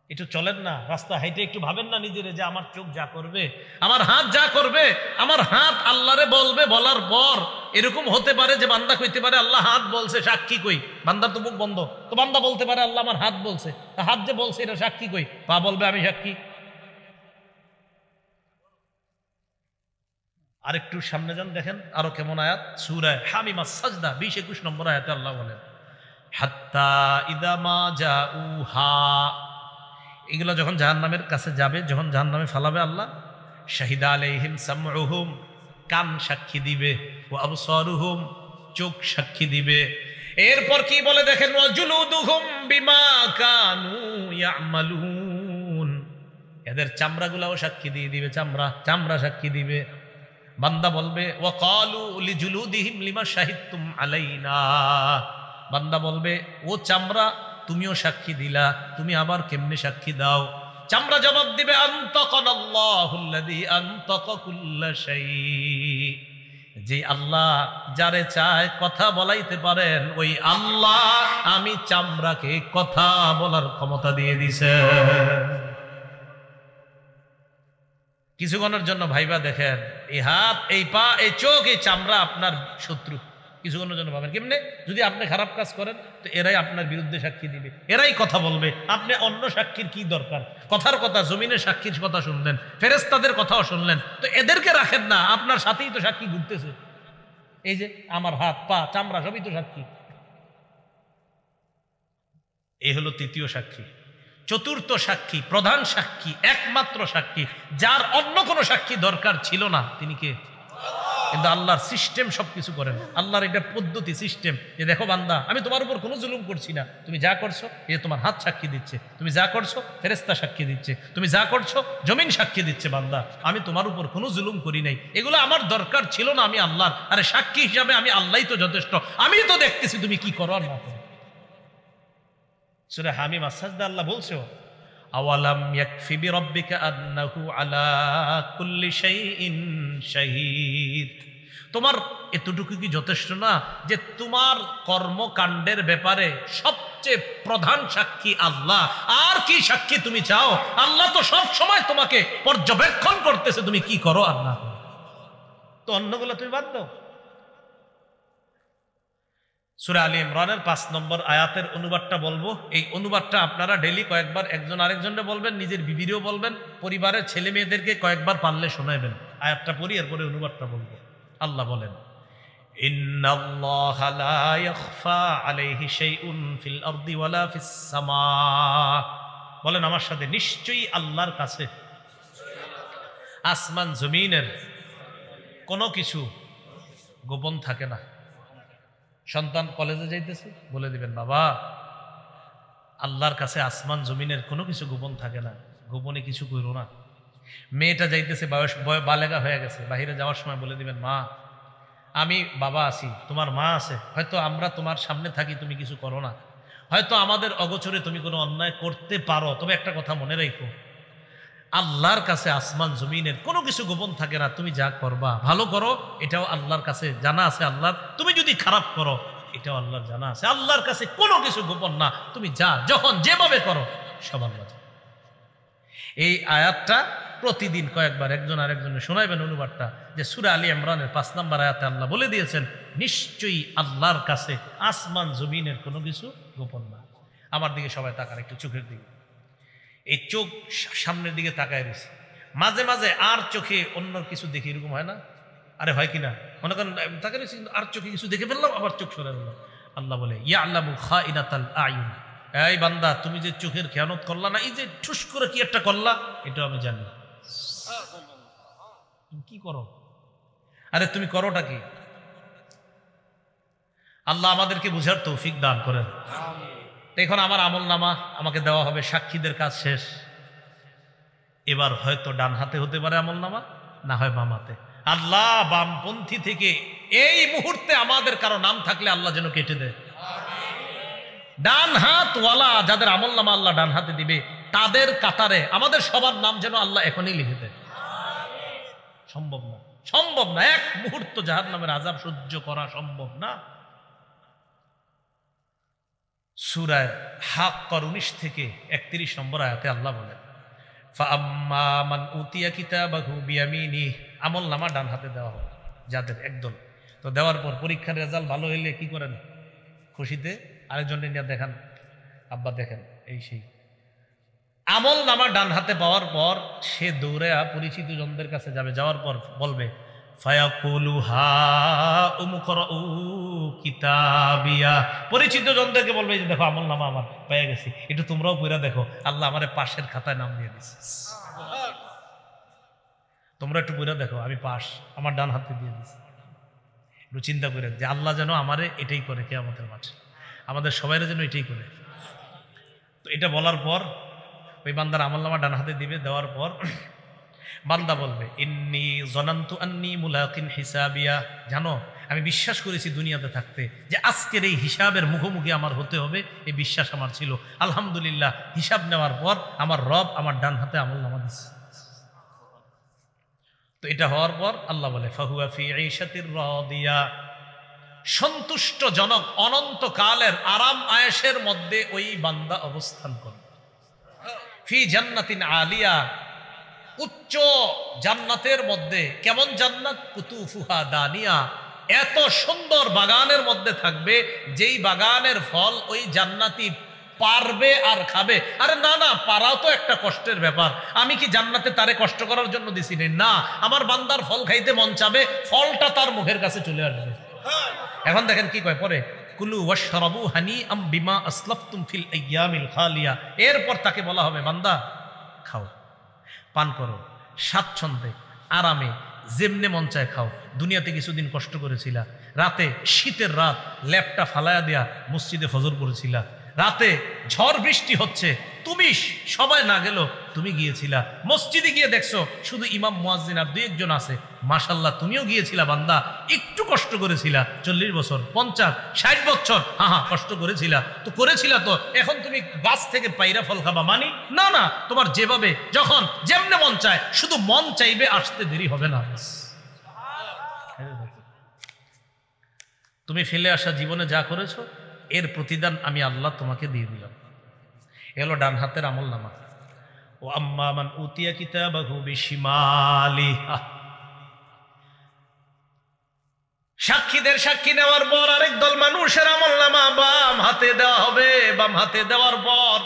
একটু চলেন না রাস্তা হাইটে, একটু ভাবেন না নিজেরে যে আমার চোখ যা করবে, আমার হাত যা করবে, আমার হাত আল্লাহরে বলবে। বলার পর এরকম হতে পারে যে বান্দা কইতে পারে, আল্লাহ হাত বলছে, সাক্ষী কই? বান্দার তো মুখ বন্ধ, তো বান্দা বলতে পারে, আল্লাহ আমার হাত বলছে, হাত যে বলছে এটা সাক্ষী কই? পা বলবে আমি সাক্ষী। আরেকটু সামনে যান, দেখেন আরো কেমন আয়াত। সূরা হামিমাস সাজদা 20-21 নম্বর আয়াতে আল্লাহ বলেন, হাত্তা ইদা মা জাউহা, এগুলো যখন জাহান্নামের কাছে যাবে, যখন জাহান্নামে ফালাবে আল্লাহ, শাহিদা আলাইহিম সামউহুম, কান সাক্ষী দিবে, ওয়া আবসারুহুম, চোখ সাক্ষী দিবে। এরপর কি বলে দেখেন, ওয়া জুলুদুহুম বিমা কানু ইয়ামালুন, এদের চামড়াগুলাও সাক্ষী দিয়ে দিবে, চামড়া সাক্ষী দিবে। বান্দা বলবে, ওয়া ক্বালু লিজুলুদিহিম লিমা শাহিদতুম আলাইনা, বান্দা বলবে, ও চামড়া তুমিও সাক্ষী দিলা, তুমি আবার কেমনে সাক্ষী দাও? চামড়া জবাব দিবে আনতাকানাল্লাহুল্লাযী আনতাকা কুল্লা শাই, যে আল্লাহ যারে চায় কথা বলাইতে পারেন ওই আল্লাহ আমি চামড়াকে কথা বলার ক্ষমতা দিয়ে দিছে। কিছুক্ষণের জন্য ভাইবা দেখেন, এই হাত, এই পা, এই চোখ, এই চামড়া আপনার শত্রু। কিছুক্ষণের জন্য ভাবেন কেমনে, যদি আপনি খারাপ কাজ করেন তো এরাই আপনার বিরুদ্ধে সাক্ষী দিবে, এরাই কথা বলবে। আপনি অন্য সাক্ষীর কি দরকার? কথার কথা, জমিনের সাক্ষীর কথা শুনলেন, ফেরেশতাদের কথাও শুনলেন, তো এদেরকে রাখেন না, আপনার সাথেই তো সাক্ষী ঘুরতেছে। এই যে আমার হাত, পা, চামড়া সবই তো সাক্ষী। এই হলো তৃতীয় সাক্ষী। চতুর্থ সাক্ষী, প্রধান সাক্ষী, একমাত্র সাক্ষী, যার অন্য কোনো সাক্ষী দরকার ছিল না, তিনি কে? কিন্তু আল্লাহর সিস্টেম সবকিছু করেন। আল্লাহর এটা পদ্ধতি, সিস্টেম, যে দেখো বান্দা, আমি তোমার উপর কোনো জুলুম করছি না, তুমি যা করছো এই তোমার হাত সাক্ষী দিচ্ছে, তুমি যা করছো ফেরেশতা সাক্ষী দিচ্ছে, তুমি যা করছো জমিন সাক্ষী দিচ্ছে, বান্দা আমি তোমার উপর কোনো জুলুম করি নাই, এগুলো আমার দরকার ছিল না, আমি আল্লাহর, আরে সাক্ষী হিসাবে আমি আল্লাহই তো যথেষ্ট, আমি তো দেখতেছি তুমি কি করো আর না করো। সূরা হামিম আস-সাজদা আল্লাহ বলছো, আওয়ালাম ইয়াকফি বিরাব্বিকা আন্নাহু আলা কুল্লি শাইইন শাহীদ, তোমার এতটুকু কি যথেষ্ট না যে তোমার কর্মকাণ্ডের ব্যাপারে সবচেয়ে প্রধান সাক্ষী আল্লাহ? আর কি সাক্ষী তুমি চাও? আল্লাহ তো সব সময় তোমাকে পর্যবেক্ষণ করতেছে তুমি কি করো আর না করো, তো অন্যগুলো তুমি বাদ দাও। সূরা আলী ইমরানের 5 নম্বর আয়াতের অনুবাদটা বলবো। এই অনুবাদটা আপনারা ডেইলি কয়েকবার একজন আরেকজনকে বলবেন, নিজের বিবিরেও বলবেন, পরিবারের ছেলে মেয়েদেরকে কয়েকবার পারলে শোনাবেন। আয়াতটা পড়ি, এরপরে অনুবাদটা বলবো। আল্লাহ বলেন, ইন্নাল্লাহা লা ইয়াখফা আলাইহি শাইউন ফিল আরদি ওয়ালা ফিস সামা। বলেন আমার সাথে, নিশ্চয়ই আল্লাহর কাছে আসমান জমিনের কোনো কিছু গোপন থাকে না। সন্তান কলেজে যাইতেছে, বলে দিবেন বাবা আল্লাহর কাছে আসমান জমিনের কোনো কিছু গোপন থাকে না, গোপনে কিছু করো না। মেয়েটা যাইতেছে, বালেগা হয়ে গেছে, বাহিরে যাওয়ার সময় বলে দিবেন মা আমি বাবা আছি, তোমার মা আছে, হয়তো আমরা তোমার সামনে থাকি, তুমি কিছু করো না, হয়তো আমাদের অগোচরে তুমি কোনো অন্যায় করতে পারো, তবে একটা কথা মনে রাখো, আল্লাহর কাছে আসমান জমিনের কোনো কিছু গোপন থাকে না, তুমি যা করবা ভালো করো এটাও আল্লাহর কাছে জানা আছে আল্লাহর, তুমি যদি খারাপ করো এটাও আল্লাহর জানা আছে, আল্লাহর কাছে কোনো কিছু গোপন না, তুমি যা যখন যেভাবে করো সব আল্লাহ। এই আয়াতটা প্রতিদিন কয়েকবার একজন আরেকজনে শোনাইবেন অনুবাদটা, যে সূরা আলী ইমরানের 5 নম্বর আয়াতে আল্লাহ বলে দিয়েছেন নিশ্চয়ই আল্লাহর কাছে আসমান জমিনের কোনো কিছু গোপন না। আমার দিকে সবাই তাকান, একটু চোখের দিকে, এই চোখ সামনের দিকে তাকায় রয়েছে, মাঝে মাঝে আর চোখে অন্য কিছু দেখি, এরকম হয় না? আরে হয় কিনা, মনে করেন তাকায় রয়েছে আর চোখে কিছু দেখে ফেললাম, আবার চোখ সরে ফেললাম। আল্লাহ বলে ইয়ালামু খাইনাতাল আয়ুন, এই বান্দা তুমি যে চোখের খেয়ানত করলা না, এই যে ঠুস করে কি একটা করলা, এটা আমি জানি। তুমি কি করো? আরে তুমি করোটা কি? আল্লাহ আমাদেরকে বুঝার তৌফিক দান করেন। এখন আমার আমল নামা আমাকে দেওয়া হবে, সাক্ষীদের কাজ শেষ, এবার হয়তো ডান হাতে হতে পারে আমল নামা, না হয় বাম হাতে। আল্লাহ বামপন্থী থেকে এই মুহূর্তে আমাদের কারো নাম থাকলে আল্লাহ যেন কেটে দেয়। ডান হাতওয়ালা যাদের আমল নামা আল্লাহ ডান হাতে দিবে, তাদের কাতারে আমাদের সবার নাম যেন আল্লাহ এখনই লিখে দেয়। সম্ভব না, সম্ভব না, এক মুহূর্ত জাহান্নামের আযাব সহ্য করা সম্ভব না। সূরা হাক্কার 19 থেকে 31 নম্বর আয়াতে আল্লাহ বলেন, ফাআম্মা মান উতিয়া কিতাবাহু বিয়ামিনিহি, আমল নামা ডান হাতে দেওয়া হবে যাদের একদল, তো দেওয়ার পর পরীক্ষার রেজাল্ট ভালো হইলে কি করেন? খুশিতে আরেকজনকে নিয়ে দেখান, আব্বা দেখেন, এই সেই আমল নামা ডান হাতে পাওয়ার পর সে দৌড়ে পরিচিত জনদের কাছে যাবে, যাওয়ার পর বলবে ফায়াকুলু হা উমকরাউ কিতাবিয়া, পরিচিত জনদেরকে বলবে যে দেখো আমল নামা আমার পেয়ে গেছি, একটু তোমরাও পড়া দেখো, আল্লাহ আমারে পাশের খাতায় নাম দিয়ে দিছে, তোমরা একটু পড়া দেখো আমি পাশ, আমার ডান হাতে দিয়ে দিছে। একটু চিন্তা করে যে আল্লাহ যেন আমারে এটাই করে কিয়ামতের মাঠে, আমাদের সবাইরা যেন এটাই করে। তো এটা বলার পর ওই বান্দার আমল নামা ডান হাতে দিবে, দেওয়ার পর বান্দা বলবে ইন্নী জনান্তু আন্নী মুলাকিন হিসাবিয়া, জানো আমি বিশ্বাস করেছি দুনিয়াতে থাকতে যে আজকের এই হিসাবের মুখোমুখি আমার হতে হবে, এই বিশ্বাস আমার ছিল। আলহামদুলিল্লাহ, হিসাব নেওয়ার পর আমার রব আমার ডান হাতে আমলনামা দিচ্ছে। তো এটা হওয়ার পর আল্লাহ বলে ফাহুয়া ফি ঈশাতির রাদিয়া, সন্তুষ্টজনক অনন্তকালের আরাম আয়েশের মধ্যে ওই বান্দা অবস্থান করবে। ফি জান্নাতিন আলিয়া, উচ্চ জান্নাতের মধ্যে। কেমন জান্নাত? কুতুফুহা দানিয়া, এত সুন্দর বাগানের মধ্যে থাকবে যেই বাগানের ফল ওই জান্নাতি পারবে আর খাবে। আরে না না, পারাও তো একটা কষ্টের ব্যাপার। আমি কি জান্নাতে তারে কষ্ট করার জন্য দিছি না? আমার বান্দার ফল খাইতে মন চাবে, ফলটা তার মুখের কাছে চলে আসবে। এখন দেখেন কি কয় পরে, কুলু ওয়াশরাবু হানিআম বিমা আসলাফতুম ফিল আইয়ামিল খালিয়া। এরপর তাকে বলা হবে বান্দা খাও, পান করো, স্বাচ্ছন্দ্যে আরামে যেমনে মন চায় খাও। দুনিয়াতে কিছুদিন কষ্ট করেছিলা, রাতে শীতের রাত ল্যাপটা ফালায়া দেয়া মসজিদে ফজর পড়েছিলা, রাতে ঝড় বৃষ্টি হচ্ছে, তুমি সবাই না গেল তুমি গিয়েছিলা মসজিদে, গিয়ে দেখছো শুধু ইমাম মুয়াজ্জিন আর দুই একজন আছে, মাশাআল্লাহ তুমিও গিয়েছিলা বান্দা, একটু কষ্ট করেছিলা, 40 বছর 50 60 বছর কষ্ট করেছিলা তো করেছিলা, তো এখন তুমি গাছ থেকে পাইরা ফল খাবা মানি না? না, তোমার যেভাবে যখন যেমনে মন চায়, শুধু মন চাইবে, আসতে দেরি হবে না। তুমি ফেলে আসা জীবনে যা করেছো এর প্রতিদান আমি আল্লাহ তোমাকে দিয়ে দিলাম। এলো ডান হাতের আমলনামা। ও আম্মা মান উতিয়া কিতাবাহু বিশিমালিহি, সাক্ষীদের সাক্ষী নেওয়ার পর আরেক দল মানুষের আমলনামা বাম হাতে দেওয়া হবে। বাম হাতে দেওয়ার পর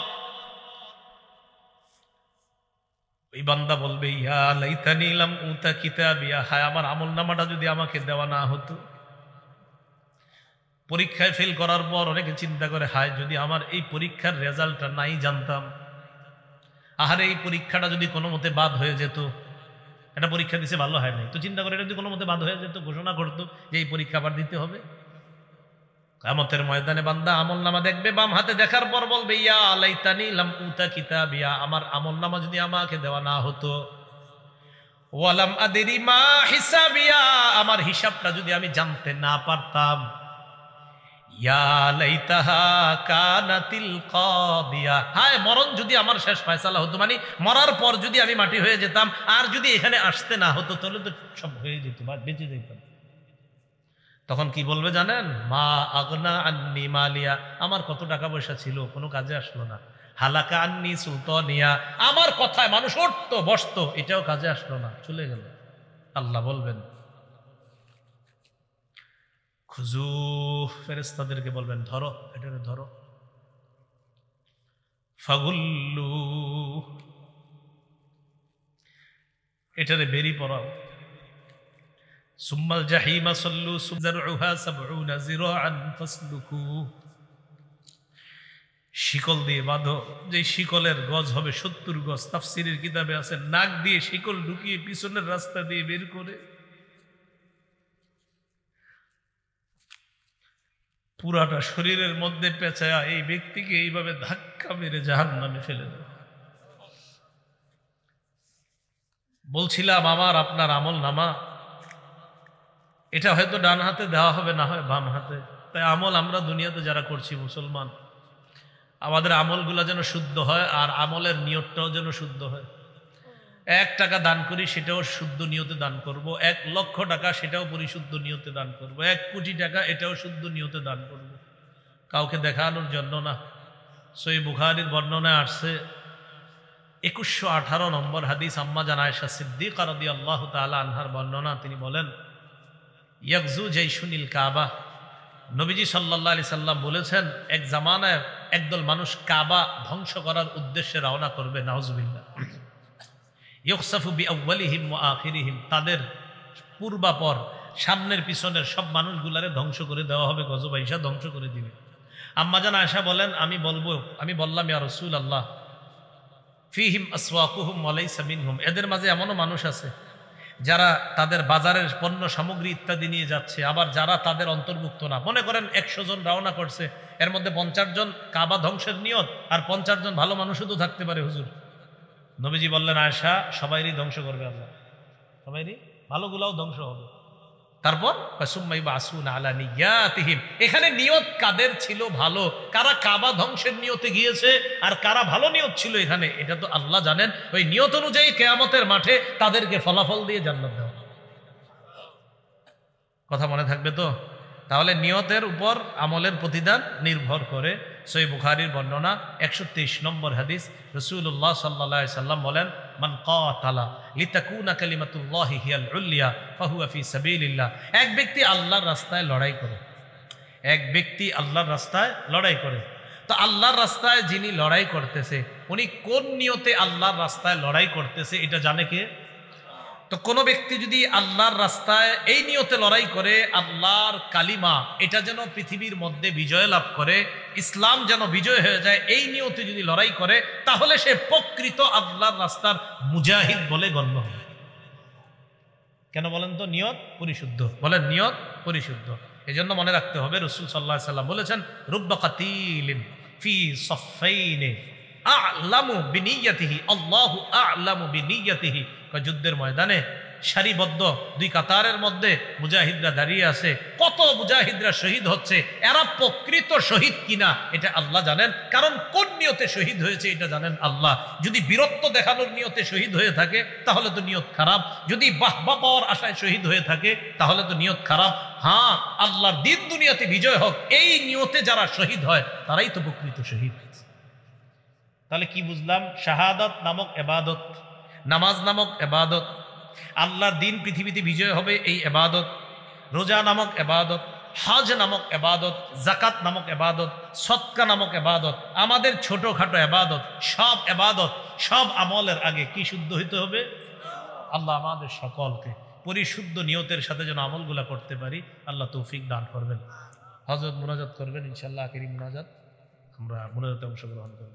ওই বান্দা বলবে ইয়া লাইতানি লাম উতা কিতাবিয়া, হায় আমার আমলনামাটা যদি আমাকে দেওয়া না হতো। পরীক্ষায় ফেল করার পর অনেকে চিন্তা করে হায় যদি আমার এই পরীক্ষার রেজাল্টটা নাই জানতাম, আহারে এই পরীক্ষাটা যদি কোনো মতে বাদ হয়ে যেত, এটা পরীক্ষা দিছে ভালো হয় নাই, তো চিন্তা করে এটা যদি কোনো মতে বাদ হয়ে যেত, ঘোষণা করতো যে এই পরীক্ষা আবার দিতে হবে। কিয়ামতের ময়দানে বান্দা আমলনামা দেখবে, বাম হাতে দেখার পর বলবে ইয়া লাইতানি লাম উতা কিতাবিয়া, আমার আমলনামা যদি আমাকে দেওয়া না হতো। ওয়ালাম আদরি মা হিসাবিয়া, আমার হিসাবটা যদি আমি জানতে না পারতাম। ইয়া লাইতাহা কানাতিল কাদিয়া, হায় মরণ যদি আমার শেষ ফয়সালা হতো, মানে মরার পর যদি আমি মাটি হয়ে যেতাম, আর যদি এখানে আসতে না হতো তাহলে তো সব হয়ে যেত, বেঁচে যেতাম। তখন কি বলবে জানেন? মা আগনা আন্নি মালিয়া, আমার কত টাকা পয়সা ছিল কোনো কাজে আসলো না। হালাকা আন্নি সুলতানিয়া, আমার কথায় মানুষ উঠতো বসতো, এটাও কাজে আসলো না, চলে গেল। আল্লাহ বলবেন খুজু, ফেরেশতাদেরকে বলবেন ধরো, এটাকে ধরো। ফাগুল্লু, এটারে বেরি পড়াও। সুম্মাল জাহিমা সাল্লু সুবজারউহা 70 জিরাআন ফাসলুকু, শিকল দিয়ে বাঁধো, যে শিকলের গজ হবে 70 গজ। তাফসীরের কিতাবে আছে নাক দিয়ে শিকল ঢুকিয়ে পিছনের রাস্তা দিয়ে বের করে পুরাটা শরীরের মধ্যে পেঁচায়া এই ব্যক্তিকে এইভাবে ধাক্কা মেরে জাহান্নামে ফেলে দেয়। বলছিলাম আমার আপনার আমলনামা এটা হয়তো ডান হাতে দেওয়া হবে, না হয় বাম হাতে। তাই আমল আমরা দুনিয়াতে যারা করছি মুসলমান, আমাদের আমলগুলা যেন শুদ্ধ হয়, আর আমলের নিয়তটাও যেন শুদ্ধ হয়। 1 টাকা দান করি সেটাও শুদ্ধ নিয়তে দান করব, 1 লক্ষ টাকা সেটাও পরিশুদ্ধ নিয়তে দান করব, 1 কোটি টাকা এটাও শুদ্ধ নিয়তে দান করব, কাউকে দেখানোর জন্য না। সহিহ বুখারীর বর্ণনায় আসছে 2118 নম্বর হাদিস, আম্মা জান আয়েশা সিদ্দিকা রাদিয়াল্লাহু তাআলা আনহার বর্ণনা। তিনি বলেন ইয়াগজু জাইশুনিল কাবা, নবীজি সাল্লাল্লাহু আলাইহি সাল্লাম বলেছেন এক জামানায় একদল মানুষ কাবা ধ্বংস করার উদ্দেশ্যে রওনা করবে, নাউজুবিল্লাহ। ইউখসাফু বিআউয়ালিহিম ওয়া আখিরিহিম, তাদের পূর্বাপর সামনের পিছনের সব মানুষগুলারে ধ্বংস করে দেওয়া হবে, গজবাইশা ধ্বংস করে দিবে। আম্মা জান আয়েশা বলেন আমি বললাম ইয়া রাসূলুল্লাহ ফিহিম আসওয়াকুহুম ওয়া লাইসা মিনহুম, এদের মাঝে এমনও মানুষ আছে যারা তাদের বাজারের পণ্য সামগ্রী ইত্যাদি নিয়ে যাচ্ছে, আবার যারা তাদের অন্তর্ভুক্ত না। মনে করেন 100 জন রওনা করছে, এর মধ্যে 50 জন কাবা ধ্বংসের নিয়ত, আর 50 জন ভালো মানুষও তো থাকতে পারে হুজুর, নবীজি বললেন, আয়েশা, সবাইরই ধ্বংস করবে আল্লাহ, সবাইরই, ভালোগুলাও ধ্বংস হবে। তারপর এখানে নিয়ত কাদের ছিল ভালো, কারা কাবা ধ্বংসের নিয়তে গিয়েছে আর কারা ভালো নিয়ত ছিল এখানে, এটা তো আল্লাহ জানেন। ওই নিয়ত অনুযায়ী কিয়ামতের মাঠে তাদেরকে ফলাফল দিয়ে জান্নাত দেওয়া। কথা মনে থাকবে তো? তাহলে নিয়তের উপর আমলের প্রতিদান নির্ভর করে। সহিহ বুখারীর বর্ণনা 123 নম্বর হাদিস, রাসূলুল্লাহ সাল্লাল্লাহু আলাইহি সাল্লাম বলেন, মান কাতালা লিতাকুনা কালিমাতুল্লাহি হিয়াল উলিয়া ফাহুয়া ফি সাবিলিল্লাহ। এক ব্যক্তি আল্লাহর রাস্তায় লড়াই করে, এক ব্যক্তি আল্লাহর রাস্তায় লড়াই করে। তো আল্লাহর রাস্তায় যিনি লড়াই করতেছে উনি কোন নিয়তে আল্লাহর রাস্তায় লড়াই করতেছে এটা জানে কে? তো কোনো ব্যক্তি যদি আল্লাহর রাস্তায় এই নিয়তে লড়াই করে, আল্লাহর কালিমা এটা যেন পৃথিবীর মধ্যে বিজয় লাভ করে, ইসলাম যেন বিজয় হয়ে যায়, এই নিয়তে যদি লড়াই করে, তাহলে সে প্রকৃত আল্লাহর রাস্তার মুজাহিদ বলে গণ্য হবে। কেন বলেন তো? নিয়ত পরিশুদ্ধ। বলেন, নিয়ত পরিশুদ্ধ। এই জন্য মনে রাখতে হবে, রাসূল সাল্লাল্লাহু আলাইহি সাল্লাম বলেছেন, রুব্বা কাতিলিন ফি সাফাইনি আ'লামু বিনিয়াতিহি আল্লাহু আ'লামু বিনিয়াতিহি। যুদ্ধের ময়দানে সারিবদ্ধ দুই কাতারের মধ্যে মুজাহিদরা দাঁড়িয়ে আছে, কত মুজাহিদরা শহীদ হচ্ছে, এরা প্রকৃত শহীদ কিনা এটা আল্লাহ জানেন। কারণ কোন নিয়তে শহীদ হয়েছে এটা জানেন আল্লাহ। যদি বীরত্ব দেখানোর নিয়তে শহীদ হয়ে থাকে তাহলে তো নিয়ত খারাপ, যদি বাহবা পাওয়ার আশায় শহীদ হয়ে থাকে তাহলে তো নিয়ত খারাপ। হ্যাঁ, আল্লাহর দিন দুনিয়াতে বিজয় হোক এই নিয়তে যারা শহীদ হয় তারাই তো প্রকৃত শহীদ। তাহলে কি বুঝলাম? শাহাদাত নামক ইবাদত, নামাজ নামক ইবাদত, আল্লাহর দিন পৃথিবীতে বিজয় হবে এই ইবাদত, রোজা নামক ইবাদত, হজ নামক ইবাদত, যাকাত নামক ইবাদত, সদকা নামক ইবাদত, আমাদের ছোটখাটো ইবাদত, সব ইবাদত, সব আমলের আগে কি শুদ্ধ হইতে হবে? আল্লাহ আমাদের সকলকে পরিশুদ্ধ নিয়তের সাথে যেন আমলগুলা করতে পারি, আল্লাহ তৌফিক দান করবেন। হযরত মুনাজাত করবেন ইনশাআল্লাহ, আখিরি মুনাজাত। আমরা মুনাজাতে অংশগ্রহণ করব।